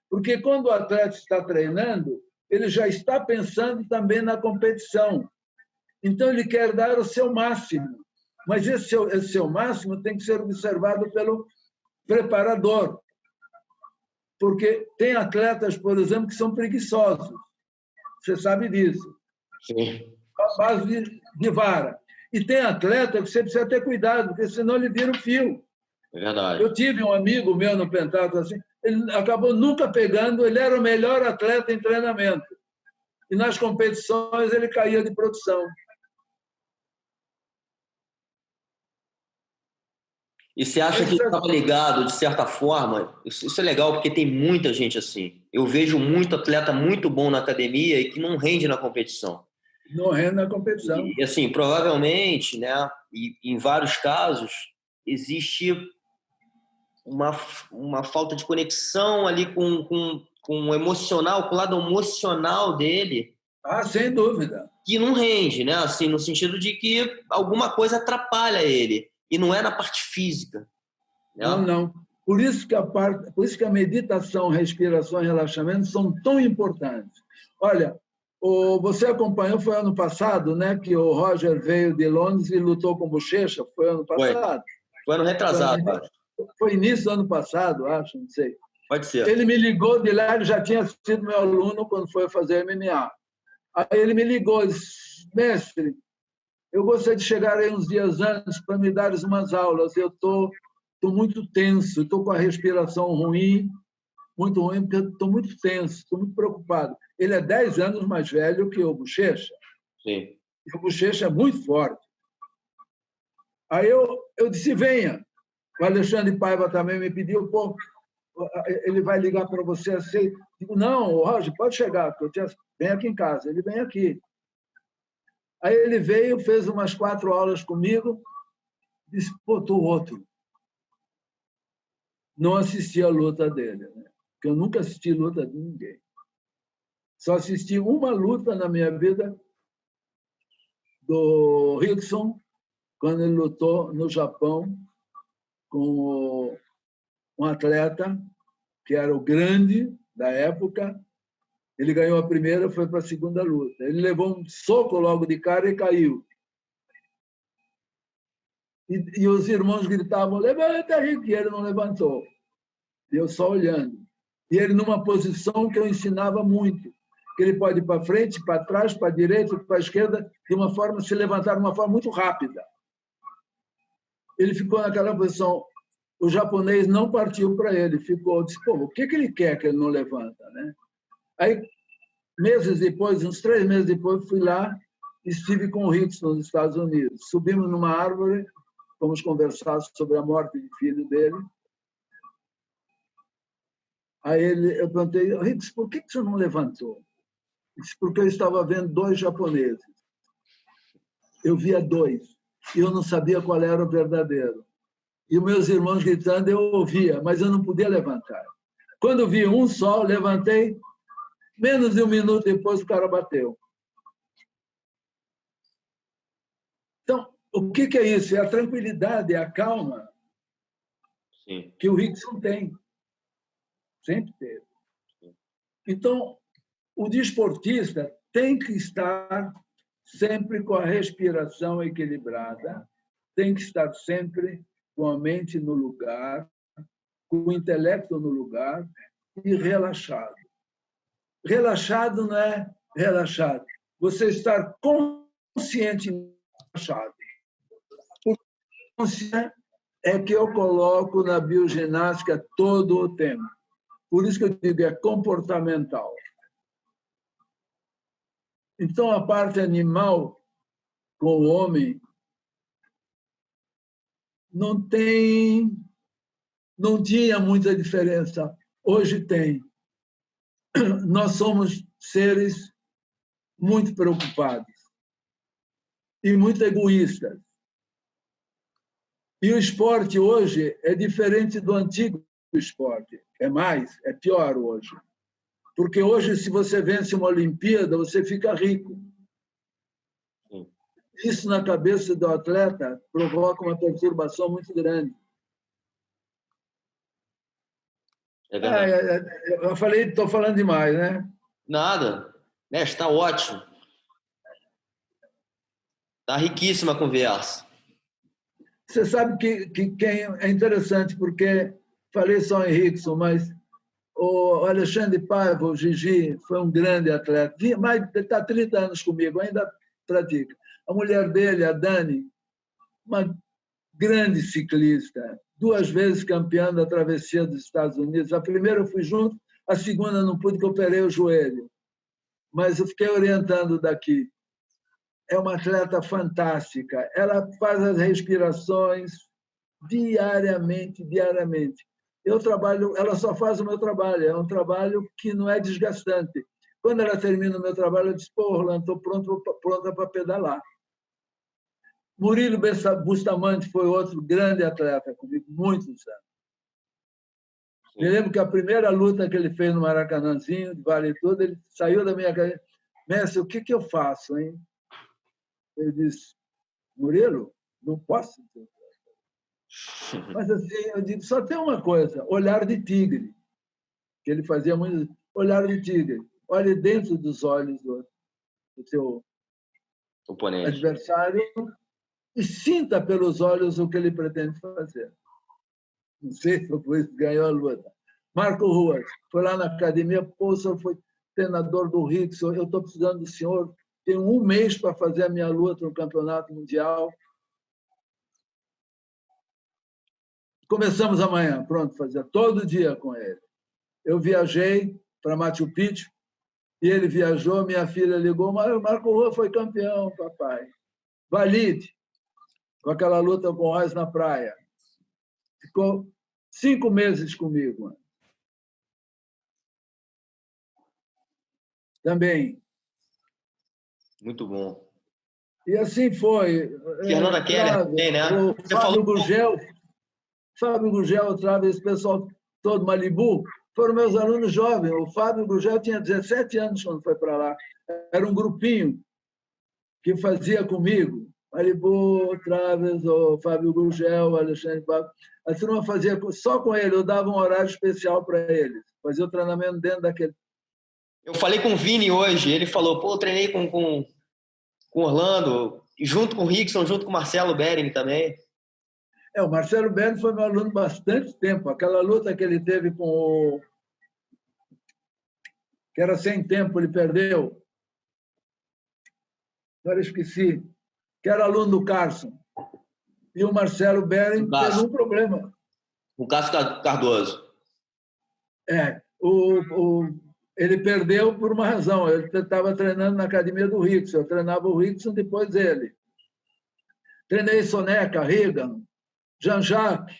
Porque quando o atleta está treinando, ele já está pensando também na competição. Então, ele quer dar o seu máximo. Mas esse seu máximo tem que ser observado pelo preparador. Porque tem atletas, por exemplo, que são preguiçosos. Você sabe disso. Sim. A base de vara. E tem atleta que você precisa ter cuidado, porque senão ele vira o fio. É verdade. Eu tive um amigo meu no pentatlo, assim, ele acabou nunca pegando, ele era o melhor atleta em treinamento. E nas competições ele caía de produção. E você acha que estava ligado, de certa forma? Isso é legal, porque tem muita gente assim. Eu vejo muito atleta muito bom na academia e que não rende na competição. Não rende na competição. E assim, provavelmente, né, e em vários casos, existe uma falta de conexão ali com o emocional, com o lado emocional dele. Ah, sem dúvida. Que não rende, né? Assim, no sentido de que alguma coisa atrapalha ele. E não é na parte física. Né? Não, não. Por isso que a meditação, respiração e relaxamento são tão importantes. Olha, você acompanhou, foi ano passado, né, que o Roger veio de Londres e lutou com Bochecha? Foi ano passado? Foi ano retrasado, acho. Foi início do ano passado, acho, não sei. Pode ser. Ele me ligou de lá, ele já tinha sido meu aluno quando foi fazer MMA. Aí ele me ligou e disse, mestre, eu gostaria de chegar aí uns dias antes para me dar umas aulas. Eu estou muito tenso, estou com a respiração ruim, muito ruim, porque estou muito tenso, estou muito preocupado. Ele é 10 anos mais velho que o Bochecha. Sim. E o Bochecha é muito forte. Aí eu disse, venha. O Alexandre Paiva também me pediu, pô, ele vai ligar para você assim. Digo, não, Roger, pode chegar, porque vem aqui em casa. Ele vem aqui. Aí ele veio, fez umas 4 aulas comigo, disse, pô, tô outro. Não assisti a luta dele, né? Porque eu nunca assisti luta de ninguém. Só assisti uma luta na minha vida do Rickson, quando ele lutou no Japão com um atleta que era o grande da época. Ele ganhou a primeira, foi para a segunda luta. Ele levou um soco logo de cara e caiu. E os irmãos gritavam, levanta, Rick, e ele não levantou. E eu só olhando. E ele numa posição que eu ensinava muito, que ele pode ir para frente, para trás, para a direita, para a esquerda, de uma forma, se levantar de uma forma muito rápida. Ele ficou naquela posição. O japonês não partiu para ele, ficou, disse, pô, o que ele quer que ele não levanta, né? Aí, meses depois, uns 3 meses depois, fui lá e estive com o Rickson nos Estados Unidos. Subimos numa árvore, fomos conversar sobre a morte do filho dele. Aí eu perguntei, Rickson, por que você não levantou? Ele disse, porque eu estava vendo 2 japoneses. Eu via 2 e eu não sabia qual era o verdadeiro. E os meus irmãos gritando, eu ouvia, mas eu não podia levantar. Quando eu vi um só, levantei, menos de 1 minuto depois o cara bateu. Então, o que é isso? É a tranquilidade, é a calma. Sim. Que o Rickson tem. Sempre teve. Então, o desportista tem que estar sempre com a respiração equilibrada, tem que estar sempre com a mente no lugar, com o intelecto no lugar e relaxado. Relaxado não é relaxado. Você estar consciente relaxado. O consciente é que eu coloco na bioginástica todo o tempo. Por isso que eu digo, é comportamental. Então, a parte animal com o homem não tinha muita diferença. Hoje tem. Nós somos seres muito preocupados e muito egoístas. E o esporte hoje é diferente do antigo esporte. É pior hoje. Porque hoje, se você vence uma Olimpíada, você fica rico. Isso na cabeça do atleta provoca uma perturbação muito grande. É verdade. Eu falei, estou falando demais, né? Nada. Mestre, está ótimo. Está riquíssima a conversa. Você sabe que quem é interessante, porque falei só em Rickson, mas o Alexandre Paiva, o Gigi, foi um grande atleta. Está há 30 anos comigo, ainda pratica. A mulher dele, a Dani, uma grande ciclista, 2 vezes campeã da travessia dos Estados Unidos. A primeira eu fui junto, a segunda não pude, porque eu operei o joelho. Mas eu fiquei orientando daqui. É uma atleta fantástica. Ela faz as respirações diariamente. Eu trabalho, ela só faz o meu trabalho. É um trabalho que não é desgastante. Quando ela termina o meu trabalho, eu disse: pô, Orlando, estou pronta para pedalar. Murilo Bustamante foi outro grande atleta comigo, muitos anos. Me lembro que a primeira luta que ele fez no Maracanãzinho, de Vale Tudo, ele saiu da minha casa: mestre, o que eu faço, hein? Ele disse: Murilo, não posso. Mas assim, eu digo, só tem uma coisa: olhar de tigre. Que ele fazia muito olhar de tigre. Olhe dentro dos olhos do seu Oponente. adversário e sinta pelos olhos o que ele pretende fazer. Não sei se foi isso que ganhou a luta. Marco Ruas foi lá na academia: pô, o senhor foi treinador do Rickson, eu estou precisando do senhor, tenho 1 mês para fazer a minha luta no campeonato mundial. Começamos amanhã, pronto, fazia todo dia com ele. Eu viajei para Machu Picchu e ele viajou, minha filha ligou: Marco Rua foi campeão, papai. Valide, com aquela luta com o Reis na praia. Ficou 5 meses comigo. Também. Muito bom. E assim foi. Fernanda Keller também, né? O Fábio Gurgel, esse pessoal todo, Malibu, foram meus alunos jovens. O Fábio Gurgel tinha 17 anos quando foi para lá. Era um grupinho que fazia comigo. Malibu, Traves, o Fábio Gurgel, o Alexandre Paiva. A turma fazia só com ele, eu dava um horário especial para eles. Fazia o treinamento dentro daquele. Eu falei com o Vini hoje, ele falou: pô, eu treinei com Orlando, junto com o Rickson, junto com o Marcelo Bering também. O Marcelo Bering foi meu aluno bastante tempo. Aquela luta que ele teve com o... que era sem tempo, ele perdeu. Agora esqueci. Que era aluno do Carson. E o Marcelo Bering teve um problema. O Cássio Cardoso. Ele perdeu por uma razão. Ele estava treinando na academia do Rickson. Eu treinava o Rickson depois dele. Treinei Soneca, Reagan, Jean-Jacques.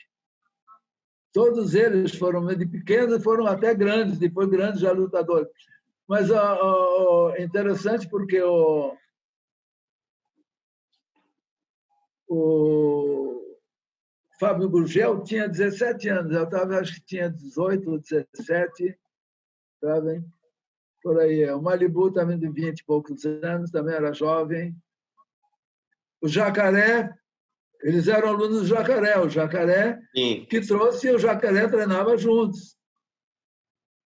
Todos eles foram de pequenos e foram até grandes, depois grandes já lutadores. Mas é interessante porque o Fábio Gurgel tinha 17 anos, eu acho que tinha 18 ou 17, sabe? Por aí. O Malibu também de 20 e poucos anos, também era jovem. O Jacaré, eles eram alunos do Jacaré, o Jacaré Sim. que trouxe, e o Jacaré treinava juntos.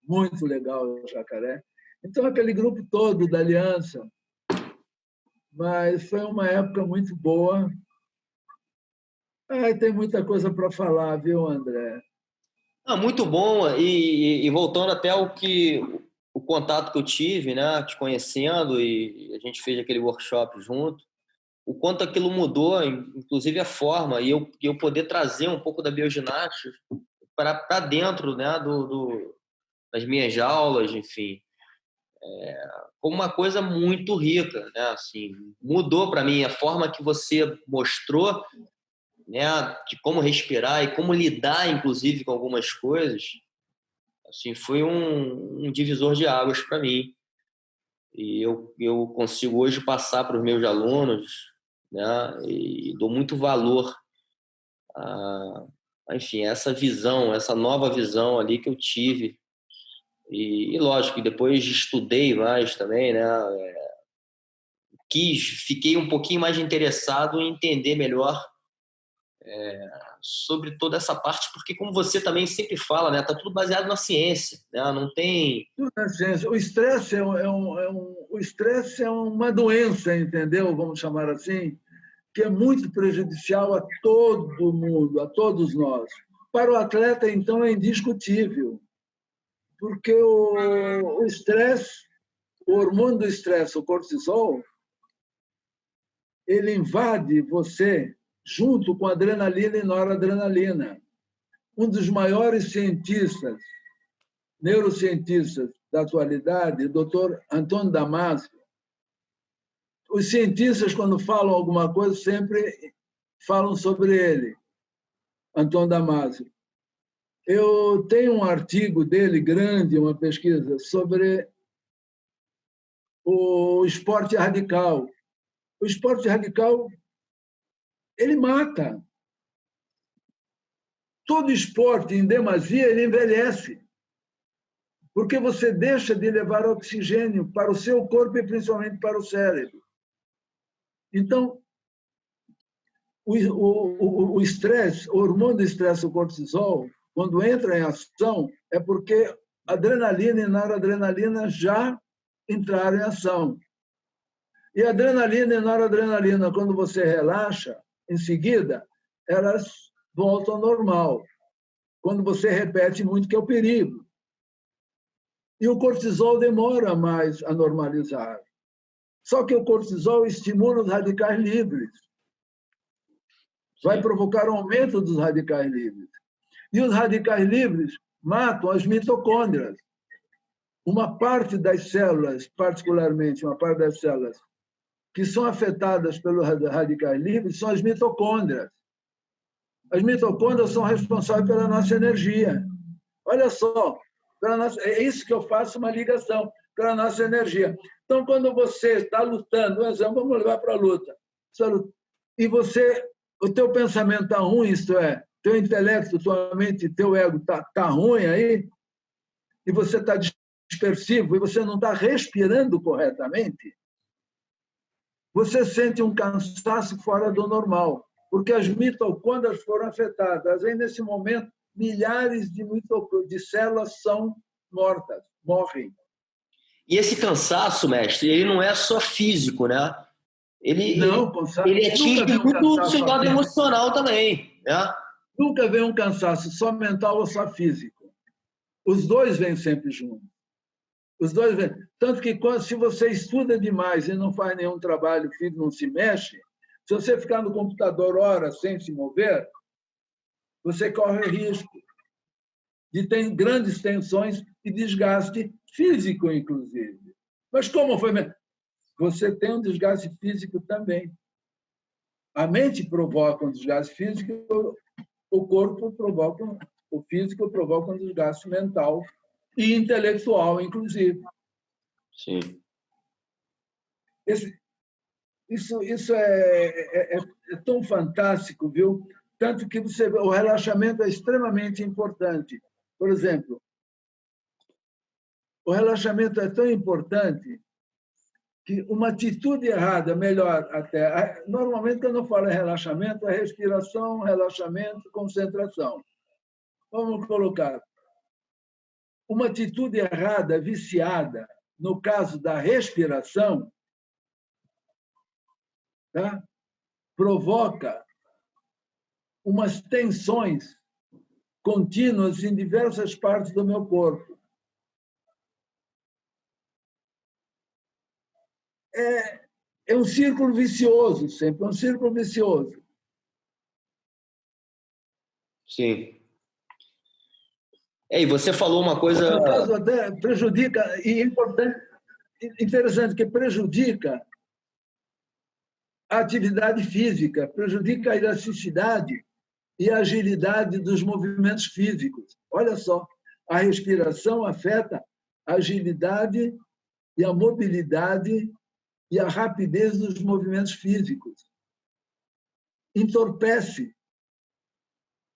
Muito legal o Jacaré. Então, aquele grupo todo da Aliança. Mas foi uma época muito boa. Tem muita coisa para falar, viu, André? Muito bom. E voltando até o contato que eu tive, né, te conhecendo, e a gente fez aquele workshop junto, o quanto aquilo mudou, inclusive a forma, e eu poder trazer um pouco da bioginástica para dentro, né, das minhas aulas, enfim, como uma coisa muito rica, né, assim, mudou para mim a forma que você mostrou, né, de como respirar e como lidar, inclusive, com algumas coisas. Assim, foi um divisor de águas para mim. E eu consigo hoje passar para os meus alunos, né, e dou muito valor enfim, essa visão, essa nova visão ali que eu tive. E lógico, depois estudei mais também, né, fiquei um pouquinho mais interessado em entender melhor sobre toda essa parte, porque como você também sempre fala, né, tá tudo baseado na ciência, né, não tem... Tudo na ciência. O estresse o estresse é uma doença, entendeu? Vamos chamar assim, que é muito prejudicial a todo mundo, a todos nós. Para o atleta, então, é indiscutível, porque o estresse, o hormônio do estresse, o cortisol, ele invade você junto com adrenalina e noradrenalina. Um dos maiores cientistas, neurocientistas da atualidade, o Dr. Antônio Damasio. Os cientistas, quando falam alguma coisa, sempre falam sobre ele, Antônio Damasio. Eu tenho um artigo dele grande, uma pesquisa, sobre o esporte radical. O esporte radical, ele mata. Todo esporte, em demasia, ele envelhece, porque você deixa de levar oxigênio para o seu corpo e principalmente para o cérebro. Então, o estresse, o hormônio do estresse, o cortisol, quando entra em ação, é porque adrenalina e noradrenalina já entraram em ação. E adrenalina e noradrenalina, quando você relaxa, em seguida, elas voltam ao normal. Quando você repete muito, que é o perigo. E o cortisol demora mais a normalizar. Só que o cortisol estimula os radicais livres. Vai provocar um aumento dos radicais livres. E os radicais livres matam as mitocôndrias. Uma parte das células, particularmente uma parte das células, que são afetadas pelos radicais livres são as mitocôndrias. As mitocôndrias são responsáveis pela nossa energia. Olha só, é isso que eu faço uma ligação pela nossa energia. Então, quando você está lutando, um exemplo, vamos levar para a luta, e o teu pensamento está ruim, isto é, teu intelecto, tua mente, teu ego está ruim aí, e você está dispersivo, e você não está respirando corretamente, você sente um cansaço fora do normal, porque as mitocôndrias foram afetadas. Aí, nesse momento, milhares de células são mortas, morrem. E esse cansaço, mestre, ele não é só físico, né? Ele atinge muito o seu lado emocional também, né? Nunca vem um cansaço só mental ou só físico. Os dois vêm sempre juntos. Os dois vêm. Tanto que se você estuda demais e não faz nenhum trabalho físico, não se mexe, se você ficar no computador horas sem se mover, você corre risco de ter grandes tensões e desgaste físico, inclusive. Mas como foi? Você tem um desgaste físico também. A mente provoca um desgaste físico, o corpo provoca, o físico provoca um desgaste mental e intelectual, inclusive. Sim. Isso é tão fantástico, viu? Tanto que o relaxamento é extremamente importante. Por exemplo, o relaxamento é tão importante que uma atitude errada, melhor até... Normalmente, quando eu falo em relaxamento, é respiração, relaxamento, concentração. Vamos colocar uma atitude errada, viciada, no caso da respiração, tá? Provoca umas tensões contínuas em diversas partes do meu corpo. É um círculo vicioso, sempre, um círculo vicioso. Sim. E você falou uma coisa... No caso, até prejudica, e interessante, que prejudica a atividade física, prejudica a elasticidade e a agilidade dos movimentos físicos. Olha só, a respiração afeta a agilidade e a mobilidade e a rapidez dos movimentos físicos. Entorpece.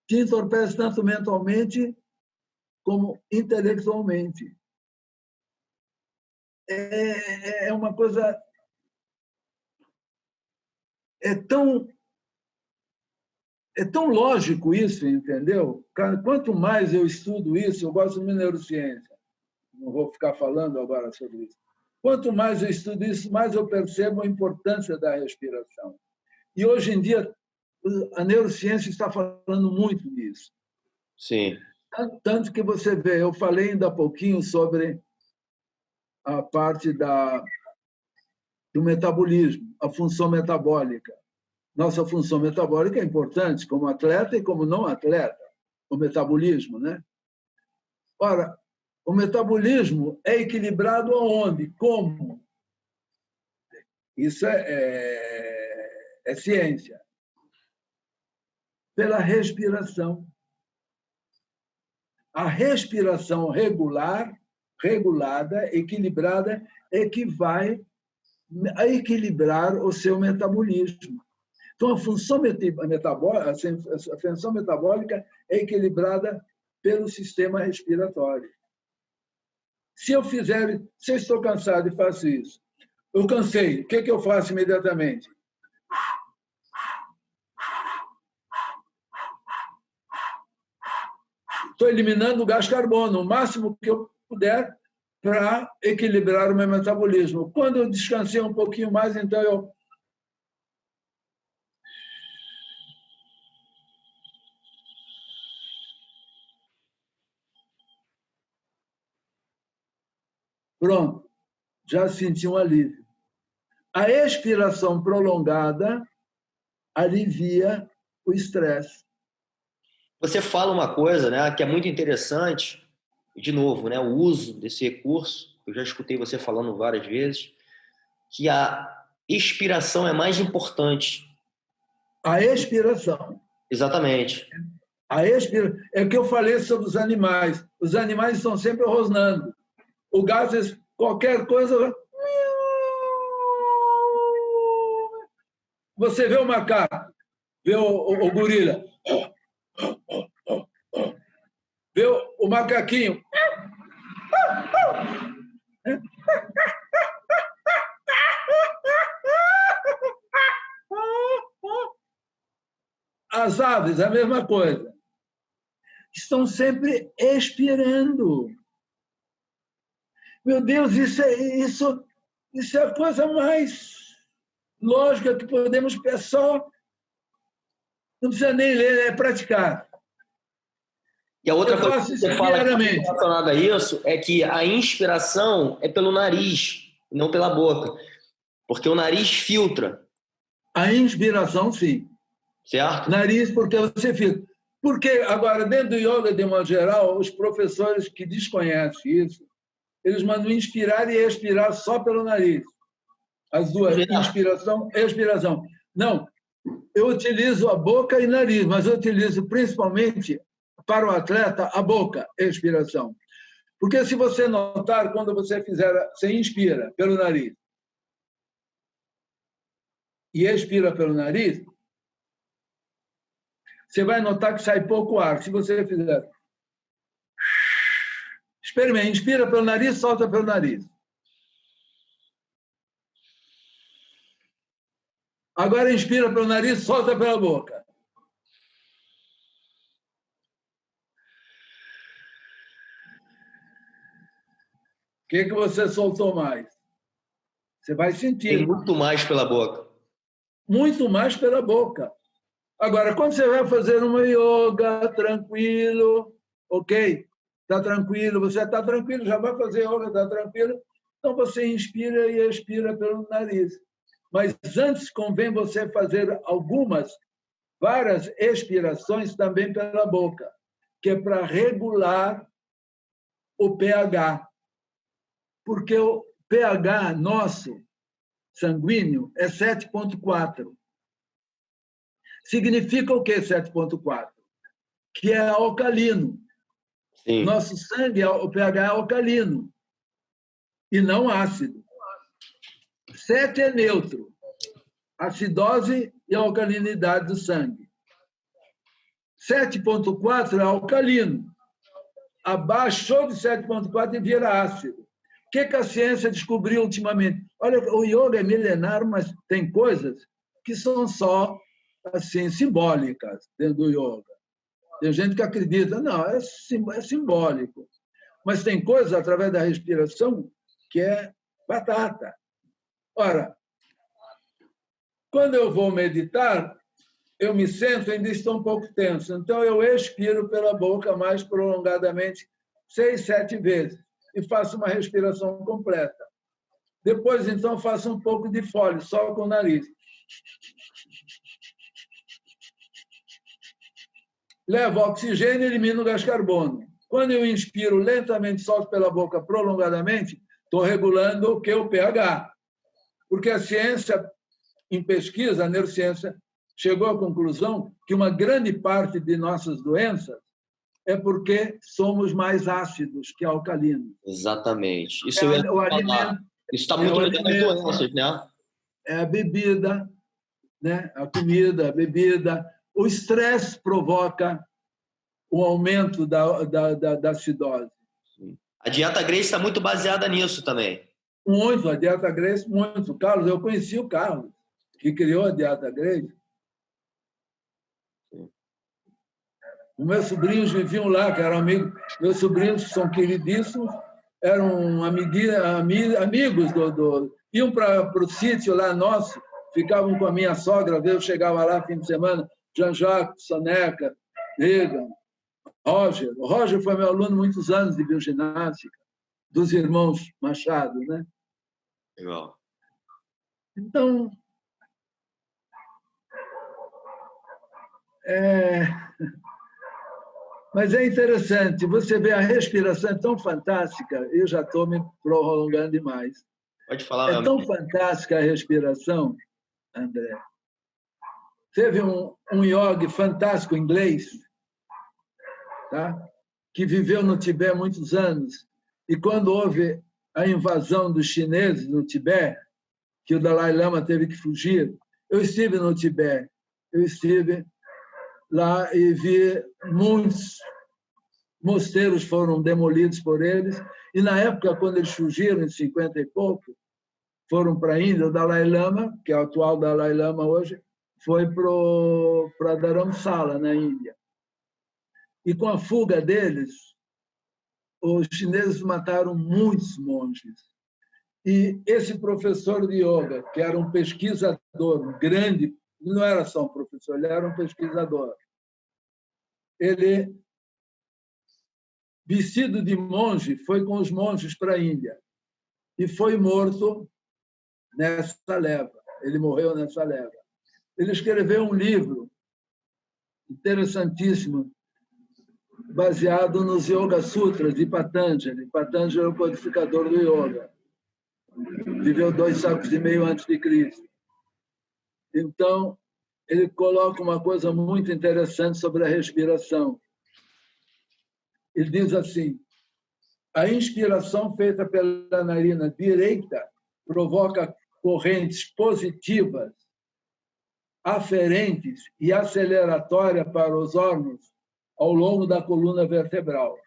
Te entorpece tanto mentalmente como intelectualmente. É uma coisa... É tão É tão lógico isso, entendeu? Quanto mais eu estudo isso, eu gosto de neurociência, não vou ficar falando agora sobre isso. Quanto mais eu estudo isso, mais eu percebo a importância da respiração. E hoje em dia, a neurociência está falando muito nisso. Sim. Tanto que você vê, eu falei ainda há pouquinho sobre a parte do metabolismo, a função metabólica. Nossa função metabólica é importante, como atleta e como não atleta, o metabolismo, né? Ora, o metabolismo é equilibrado aonde? Como? Isso é ciência. Pela respiração. A respiração regulada, equilibrada, é que vai equilibrar o seu metabolismo. Então, a função metabólica é equilibrada pelo sistema respiratório. Se eu estou cansado e faço isso, eu cansei, o que eu faço imediatamente? Estou eliminando o gás carbono, o máximo que eu puder, para equilibrar o meu metabolismo. Quando eu descansei um pouquinho mais, então eu pronto, já senti um alívio. A expiração prolongada alivia o estresse. Você fala uma coisa, né, que é muito interessante, de novo, né, o uso desse recurso, eu já escutei você falando várias vezes, que a expiração é mais importante. A expiração. Exatamente. É o que eu falei sobre os animais. Os animais estão sempre rosnando. O gato, qualquer coisa... Você vê o macaco, vê o gorila, vê o macaquinho. As aves, a mesma coisa. Estão sempre expirando. Meu Deus, isso é a coisa mais lógica que podemos pensar. Não precisa nem ler, é praticar. E a outra coisa que você fala relacionada a isso é que a inspiração é pelo nariz, não pela boca. Porque o nariz filtra. A inspiração, sim. Certo? Nariz, porque você filtra. Porque, agora, dentro do yoga, de modo geral, os professores que desconhecem isso, eles mandam inspirar e expirar só pelo nariz. As duas, inspiração e expiração. Não, eu utilizo a boca e nariz, mas eu utilizo principalmente para o atleta a boca, expiração. Porque se você notar, quando você inspira pelo nariz e expira pelo nariz, você vai notar que sai pouco ar. Se você fizer... Experimente, inspira pelo nariz, solta pelo nariz. Agora inspira pelo nariz, solta pela boca. O que você soltou mais? Você vai sentir. Tem muito mais pela boca. Muito mais pela boca. Agora, quando você vai fazer uma yoga tranquilo, ok? Está tranquilo, você está tranquilo, já vai fazer yoga, está tranquilo. Então, você inspira e expira pelo nariz. Mas antes convém você fazer várias expirações também pela boca, que é para regular o pH. Porque o pH nosso, sanguíneo, é 7,4. Significa o que 7,4? Que é alcalino. Sim. Nosso sangue, o pH é alcalino e não ácido. 7 é neutro, acidose e alcalinidade do sangue. 7,4 é alcalino. Abaixou de 7,4 e vira ácido. O que a ciência descobriu ultimamente? Olha, o yoga é milenar, mas tem coisas que são só assim, simbólicas dentro do yoga. Tem gente que acredita, não, é simbólico. Mas tem coisa, através da respiração, que é batata. Ora, quando eu vou meditar, eu me sento e ainda estou um pouco tenso. Então, eu expiro pela boca mais prolongadamente 6, 7 vezes e faço uma respiração completa. Depois, então, faço um pouco de fole, só com o nariz. Levo oxigênio e elimino o gás carbono. Quando eu inspiro lentamente, solto pela boca prolongadamente, estou regulando o que? O pH. Porque a ciência, em pesquisa, a neurociência, chegou à conclusão que uma grande parte de nossas doenças é porque somos mais ácidos que alcalinos. Exatamente. Isso está muito ligado às doenças, né? É a bebida, né? A comida, a bebida. O estresse provoca o aumento da acidose. A dieta Gracie está muito baseada nisso também. Muito, a dieta Gracie, muito. Carlos, eu conheci o Carlos, que criou a dieta Gracie. Os meus sobrinhos viviam lá, que eram amigos. Meus sobrinhos são queridíssimos, eram amigos iam para o sítio lá nosso, ficavam com a minha sogra, às vezes eu chegava lá fim de semana, Jean-Jacques, Soneca, Regan, Roger. O Roger foi meu aluno muitos anos de bioginástica, dos irmãos Machado, né? Legal. Então, mas é interessante, você vê a respiração é tão fantástica, eu já estou me prolongando demais. Pode falar. É tão fantástica a respiração, André. Teve um yogi fantástico inglês, tá? Que viveu no Tibete muitos anos, e quando houve a invasão dos chineses no Tibete, que o Dalai Lama teve que fugir, eu estive no Tibete, eu estive lá e vi muitos mosteiros foram demolidos por eles, e na época, quando eles fugiram, em 50 e pouco, foram para a Índia, o Dalai Lama, que é o atual Dalai Lama hoje, foi para Dharamsala, na Índia. E com a fuga deles, os chineses mataram muitos monges. E esse professor de yoga, que era um pesquisador grande, não era só um professor, ele era um pesquisador. Ele, vestido de monge, foi com os monges para a Índia e foi morto nessa leva. Ele morreu nessa leva. Ele escreveu um livro interessantíssimo, baseado nos Yoga Sutras de Patanjali. Patanjali é o codificador do yoga. Viveu 2 séculos e meio antes de Cristo. Então, ele coloca uma coisa muito interessante sobre a respiração. Ele diz assim: a inspiração feita pela narina direita provoca correntes positivas, aferentes e aceleratórias para os órgãos ao longo da coluna vertebral.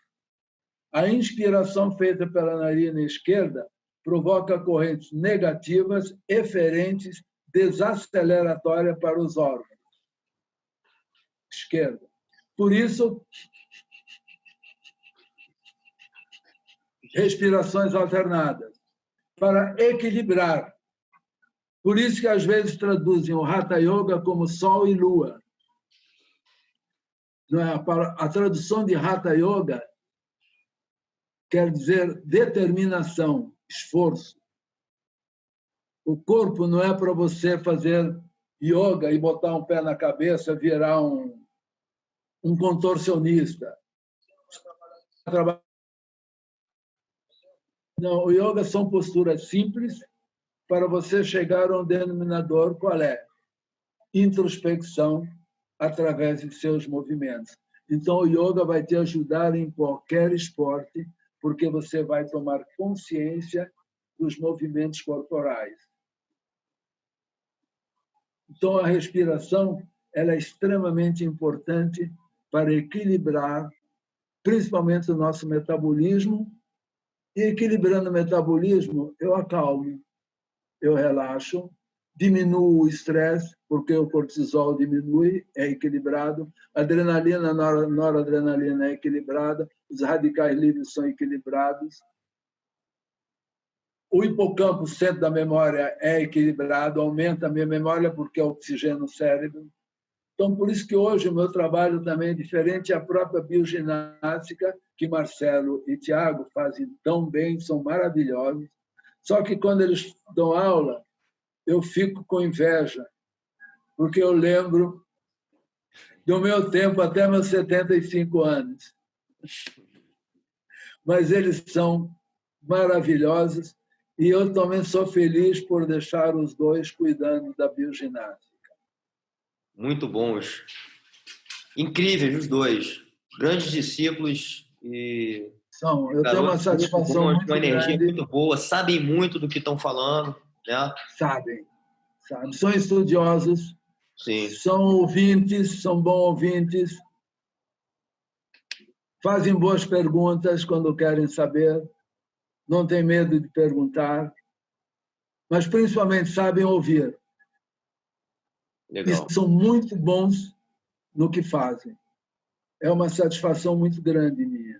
A inspiração feita pela narina esquerda provoca correntes negativas, eferentes, desaceleratórias para os órgãos. Esquerda. Por isso, respirações alternadas, para equilibrar. Por isso que às vezes traduzem o Hatha Yoga como Sol e Lua. Não é? A tradução de Hatha Yoga quer dizer determinação, esforço. O corpo não é para você fazer yoga e botar um pé na cabeça, virar um contorcionista. Não, o yoga são posturas simples para você chegar a um denominador qual é? Introspecção através de seus movimentos. Então, o yoga vai te ajudar em qualquer esporte, porque você vai tomar consciência dos movimentos corporais. Então, a respiração ela é extremamente importante para equilibrar, principalmente o nosso metabolismo. E equilibrando o metabolismo, eu acalmo, eu relaxo diminuo o estresse, porque o cortisol diminui, é equilibrado, a adrenalina, noradrenalina é equilibrada, os radicais livres são equilibrados, o hipocampo, centro da memória, é equilibrado, aumenta a minha memória porque é oxigênio no cérebro. Então, por isso que hoje o meu trabalho também é diferente, a própria bioginástica, que Marcelo e Tiago fazem tão bem, são maravilhosos. Só que quando eles dão aula, eu fico com inveja, porque eu lembro do meu tempo até meus 75 anos. Mas eles são maravilhosos e eu também sou feliz por deixar os dois cuidando da bioginástica. Muito bons. Incríveis os dois. Grandes discípulos e são. Eu tenho uma satisfação muito uma energia grande. muito boa, sabem muito do que estão falando, né? Sabem. São estudiosos, Sim. são ouvintes, são bons ouvintes, fazem boas perguntas quando querem saber, não têm medo de perguntar, mas principalmente sabem ouvir. Legal. E são muito bons no que fazem. É uma satisfação muito grande minha.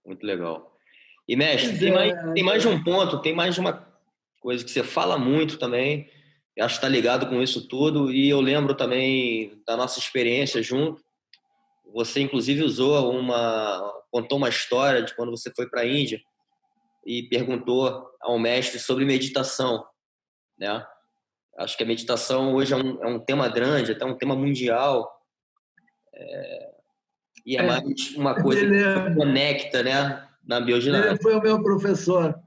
Muito legal. E, mestre, É, tem mais de um ponto, tem mais de uma coisa que você fala muito também, eu acho que está ligado com isso tudo, e eu lembro também da nossa experiência junto. Você, inclusive, contou uma história de quando você foi para a Índia e perguntou ao mestre sobre meditação, né? Acho que a meditação hoje é um tema grande, até um tema mundial, e é mais uma coisa que se conecta, né, na bioginástica. Ele foi o meu professor.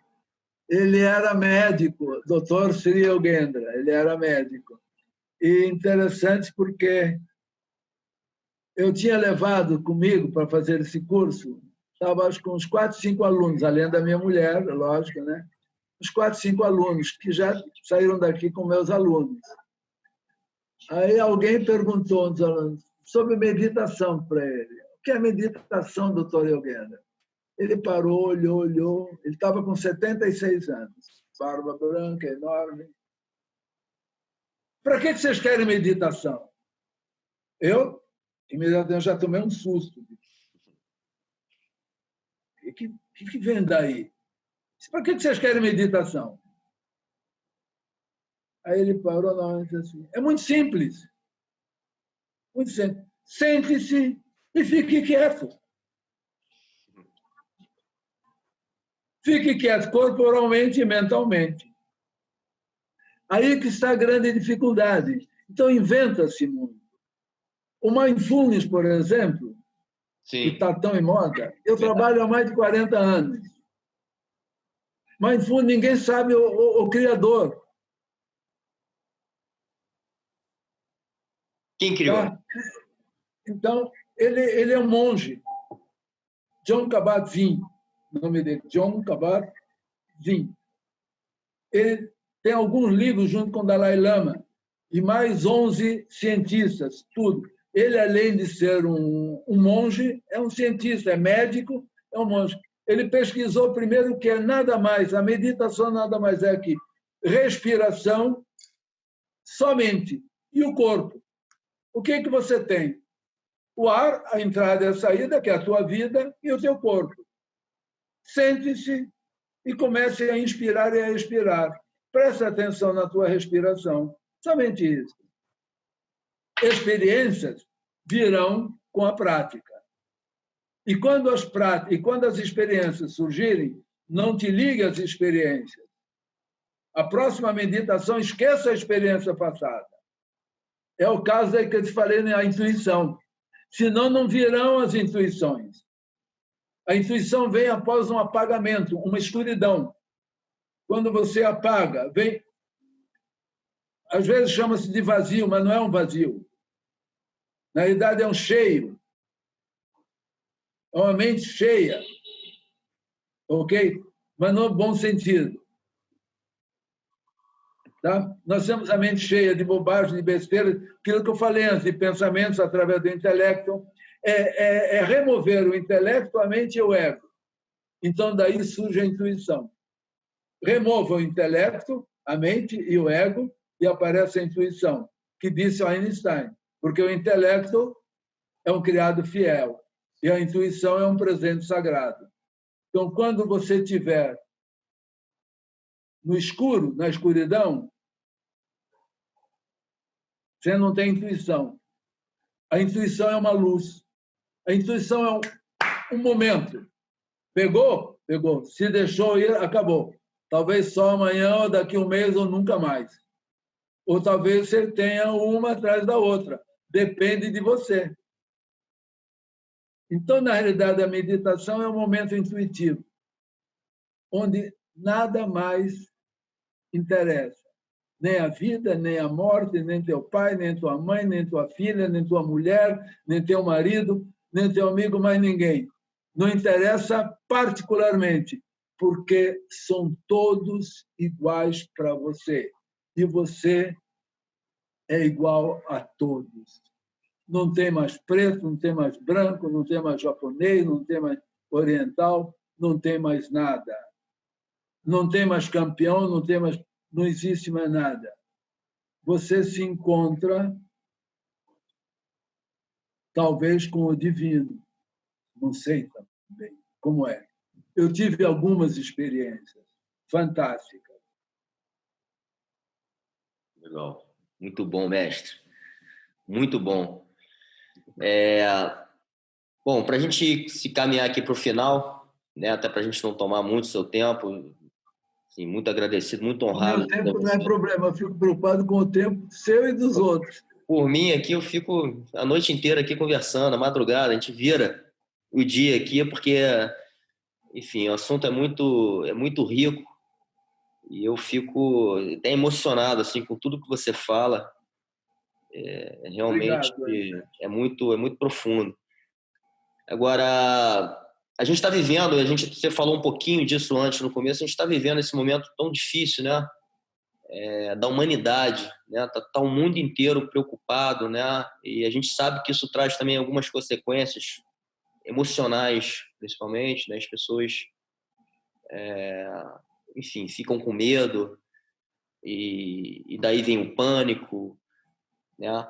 Ele era médico, Dr. Sri Yogendra, ele era médico. E interessante porque eu tinha levado comigo para fazer esse curso, estava acho com uns 4, 5 alunos, além da minha mulher, lógico, né? Uns 4, 5 alunos que já saíram daqui com meus alunos. Aí alguém perguntou aos alunos sobre meditação para ele. O que é meditação, doutor Yogendra? Ele parou, olhou. Ele estava com 76 anos, barba branca, enorme. Para que vocês querem meditação? Eu, imediatamente, já tomei um susto. O que vem daí? Para que vocês querem meditação? Aí ele parou na disse assim, é muito simples. Muito simples. Sente-se e fique quieto. Fique quieto, corporalmente e mentalmente. Aí que está a grande dificuldade. Então, inventa-se muito. O mindfulness, por exemplo, Sim. que está tão em moda, eu trabalho há mais de 40 anos. Mindfulness, ninguém sabe o criador. Quem criou? Tá? Então, ele é um monge. John Kabat-Zinn, o nome dele, John Kabat-Zinn. Ele tem alguns livros junto com o Dalai Lama e mais 11 cientistas, tudo. Ele, além de ser um monge, é um cientista, é médico, é um monge. Ele pesquisou primeiro que é nada mais, a meditação nada mais é que respiração somente e o corpo. O que que você tem? O ar, a entrada e a saída, que é a tua vida, e o teu corpo. Sente-se e comece a inspirar e a expirar. Preste atenção na tua respiração. Somente isso. Experiências virão com a prática. E quando as experiências surgirem, não te ligue às experiências. A próxima meditação, esqueça a experiência passada. É o caso aí que eu te falei na intuição. Senão, não virão as intuições. A intuição vem após um apagamento, uma escuridão. Quando você apaga, vem... Às vezes chama-se de vazio, mas não é um vazio. Na realidade, é um cheio. É uma mente cheia. Ok? Mas no bom sentido. Tá? Nós temos a mente cheia de bobagem, de besteira, aquilo que eu falei antes, de pensamentos através do intelecto. É remover o intelecto, a mente e o ego. Então, daí surge a intuição. Remova o intelecto, a mente e o ego, e aparece a intuição, que disse Einstein, porque o intelecto é um criado fiel e a intuição é um presente sagrado. Então, quando você estiver no escuro, na escuridão, você não tem intuição. A intuição é uma luz. A intuição é um momento. Pegou? Pegou. Se deixou ir, acabou. Talvez só amanhã, ou daqui a um mês, ou nunca mais. Ou talvez você tenha uma atrás da outra. Depende de você. Então, na realidade, a meditação é um momento intuitivo, onde nada mais interessa. Nem a vida, nem a morte, nem teu pai, nem tua mãe, nem tua filha, nem tua mulher, nem teu marido, nem teu amigo, mais ninguém. Não interessa particularmente, porque são todos iguais para você. E você é igual a todos. Não tem mais preto, não tem mais branco, não tem mais japonês, não tem mais oriental, não tem mais nada. Não tem mais campeão, não existe mais nada. Você se encontra, talvez, com o divino. Não sei também como é. Eu tive algumas experiências fantásticas. Legal. Muito bom, mestre. Muito bom. Bom, para a gente se caminhar aqui para o final, né, até para a gente não tomar muito seu tempo, assim, muito agradecido, muito O meu honrado. tempo não é problema, eu fico preocupado com o tempo seu e dos outros. Por mim, aqui eu fico a noite inteira aqui conversando, a madrugada, a gente vira o dia aqui, porque, enfim, o assunto é muito rico e eu fico até emocionado assim, com tudo que você fala. Realmente Obrigado, André. é muito profundo. Agora, a gente está vivendo, você falou um pouquinho disso antes, no começo, a gente está vivendo esse momento tão difícil, né? Da humanidade, né? Tá o mundo inteiro preocupado, né? E a gente sabe que isso traz também algumas consequências emocionais, principalmente, né? As pessoas, enfim, ficam com medo e daí vem o pânico, né?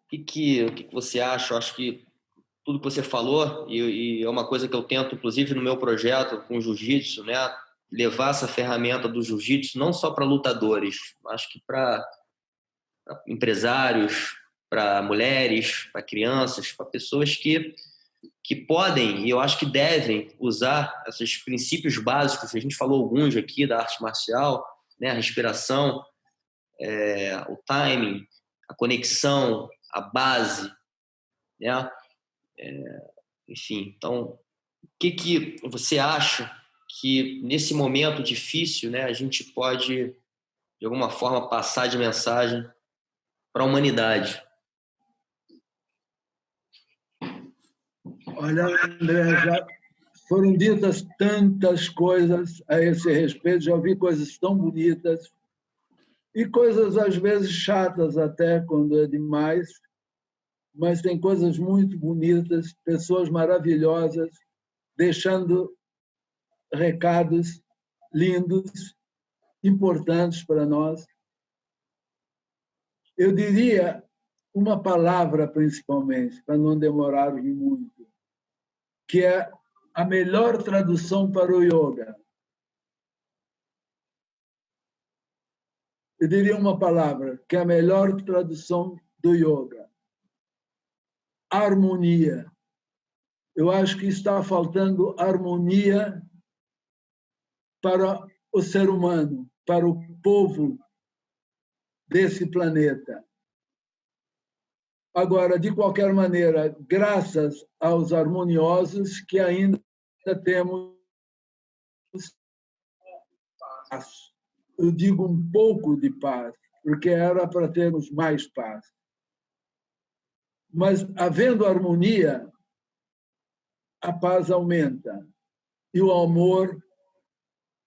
O que você acha? Eu acho que tudo que você falou, e é uma coisa que eu tento, inclusive no meu projeto com o jiu-jitsu, né? Levar essa ferramenta do jiu-jitsu não só para lutadores, acho que para empresários, para mulheres, para crianças, para pessoas que podem, e eu acho que devem, usar esses princípios básicos, a gente falou alguns aqui da arte marcial, né? A respiração, o timing, a conexão, a base, né? Enfim, então, o que você acha que nesse momento difícil, né, a gente pode, de alguma forma, passar de mensagem para a humanidade? Olha, André, já foram ditas tantas coisas a esse respeito, já ouvi coisas tão bonitas e coisas, às vezes, chatas até, quando é demais, mas tem coisas muito bonitas, pessoas maravilhosas, deixando recados lindos, importantes para nós. Eu diria uma palavra, principalmente, para não demorar muito, que é a melhor tradução para o yoga. Eu diria uma palavra, que é a melhor tradução do yoga. Harmonia. Eu acho que está faltando harmonia para o ser humano, para o povo desse planeta. Agora, de qualquer maneira, graças aos harmoniosos que ainda temos paz. Eu digo um pouco de paz, porque era para termos mais paz. Mas, havendo harmonia, a paz aumenta e o amor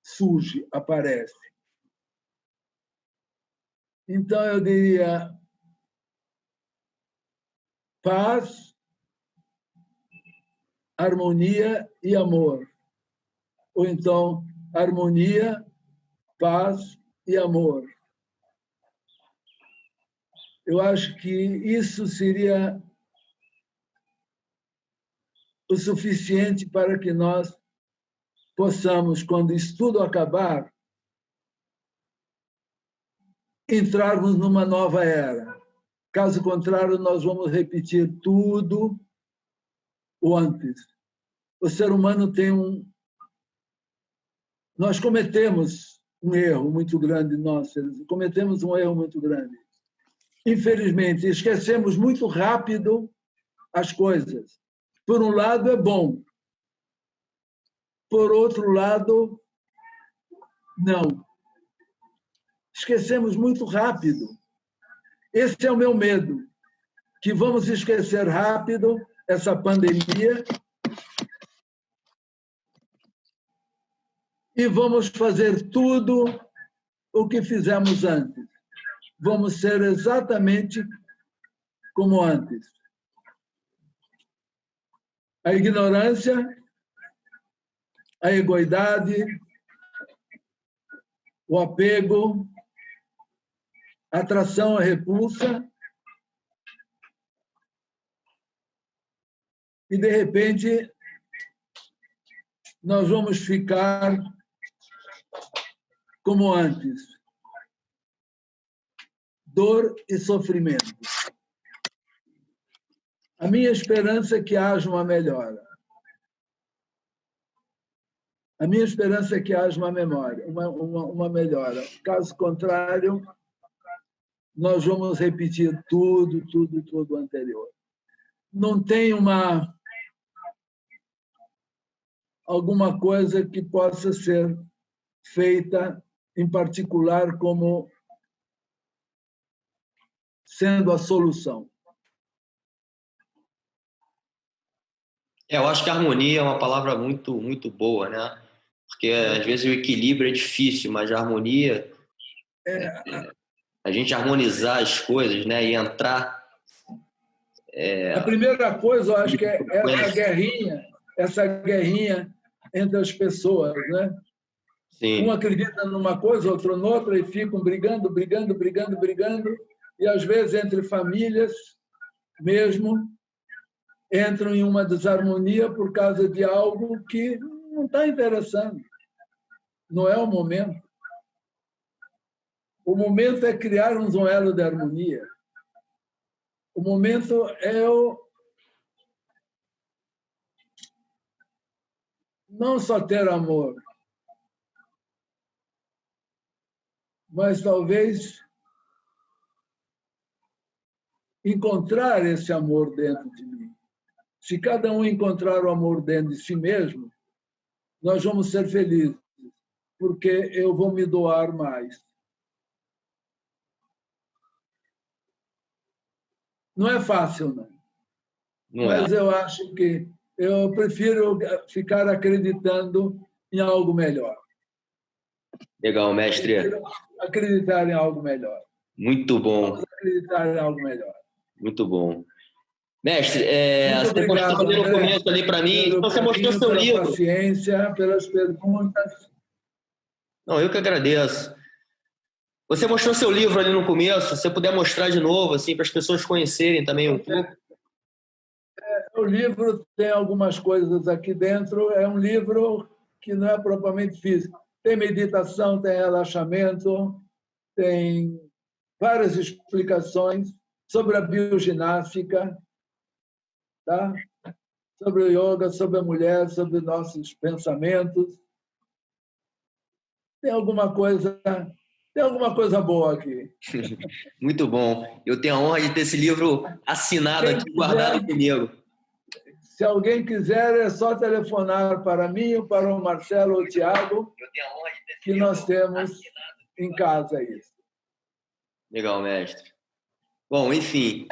surge, aparece. Então, eu diria paz, harmonia e amor. Ou então, harmonia, paz e amor. Eu acho que isso seria o suficiente para que nós possamos, quando isso tudo acabar, entrarmos numa nova era. Caso contrário, nós vamos repetir tudo o antes. O ser humano tem Nós cometemos um erro muito grande, nós cometemos um erro muito grande. Infelizmente, esquecemos muito rápido as coisas. Por um lado, é bom. Por outro lado, não. Esquecemos muito rápido. Esse é o meu medo, que vamos esquecer rápido essa pandemia e vamos fazer tudo o que fizemos antes. Vamos ser exatamente como antes. A ignorância, a egoidade, o apego, a atração, a repulsa, e, de repente, nós vamos ficar como antes. Dor e sofrimento. A minha esperança é que haja uma melhora. A minha esperança é que haja uma melhora. Caso contrário, nós vamos repetir tudo anterior. Não tem alguma coisa que possa ser feita em particular como sendo a solução. Eu acho que a harmonia é uma palavra muito, muito boa, né? Porque às vezes o equilíbrio é difícil, mas a harmonia, a gente harmonizar as coisas, né? E entrar. A primeira coisa, eu acho que é essa guerrinha entre as pessoas, né? Sim. Um acredita numa coisa, outro noutra, e ficam brigando, e às vezes entre famílias mesmo entram em uma desarmonia por causa de algo que não está interessando. Não é o momento. O momento é criarmos um elo de harmonia. O momento é não só ter amor, mas talvez encontrar esse amor dentro de mim. Se cada um encontrar o amor dentro de si mesmo, nós vamos ser felizes, porque eu vou me doar mais. Não é fácil, não. Mas eu acho que eu prefiro ficar acreditando em algo melhor. Legal, mestre. Acreditar em algo melhor. Muito bom. Vamos acreditar em algo melhor. Muito bom. Mestre, você mostrou ali no começo ali para mim, então você mostrou seu livro. Pela paciência, pelas perguntas. Não, eu que agradeço. Você mostrou seu livro ali no começo, se você puder mostrar de novo, assim, para as pessoas conhecerem também um pouco. O livro tem algumas coisas aqui dentro, é um livro que não é propriamente físico. Tem meditação, tem relaxamento, tem várias explicações sobre a bioginástica, tá? Sobre o yoga, sobre a mulher, sobre nossos pensamentos. Tem alguma coisa boa aqui. Muito bom. Eu tenho a honra de ter esse livro assinado aqui, guardado comigo. Se alguém quiser, é só telefonar para mim, ou para o Marcelo ou o Tiago, que nós temos em casa isso. Legal, mestre. Bom, enfim,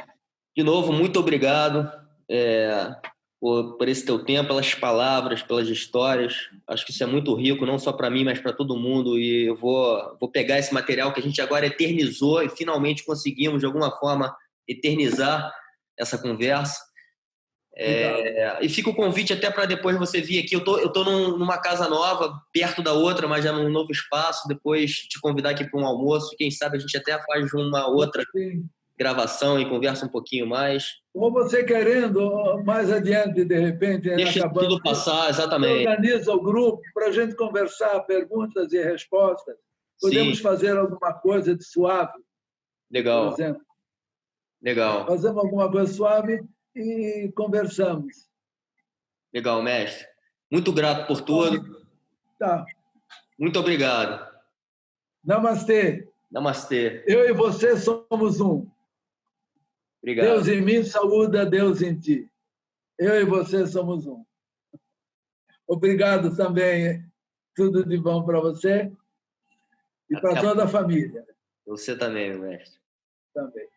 de novo, muito obrigado por esse teu tempo, pelas palavras, pelas histórias. Acho que isso é muito rico, não só para mim, mas para todo mundo. E eu vou pegar esse material que a gente agora eternizou e finalmente conseguimos, de alguma forma, eternizar essa conversa. E fica o convite até para depois você vir aqui. Eu tô numa casa nova, perto da outra, mas já num novo espaço. Depois te convidar aqui para um almoço. Quem sabe a gente até faz uma outra gravação e conversa um pouquinho mais. Ou você querendo, mais adiante, de repente, deixa acabando, tudo passar, exatamente. Organiza o grupo para a gente conversar, perguntas e respostas. Podemos fazer alguma coisa de suave. Legal. Por exemplo. Legal. Fazemos alguma coisa suave e conversamos. Legal, mestre. Muito grato por tudo. Tá. Muito obrigado. Namastê. Namastê. Eu e você somos um. Obrigado. Deus em mim saúda, Deus em ti. Eu e você somos um. Obrigado também. Tudo de bom para você e para toda a família. Você também, mestre. Também.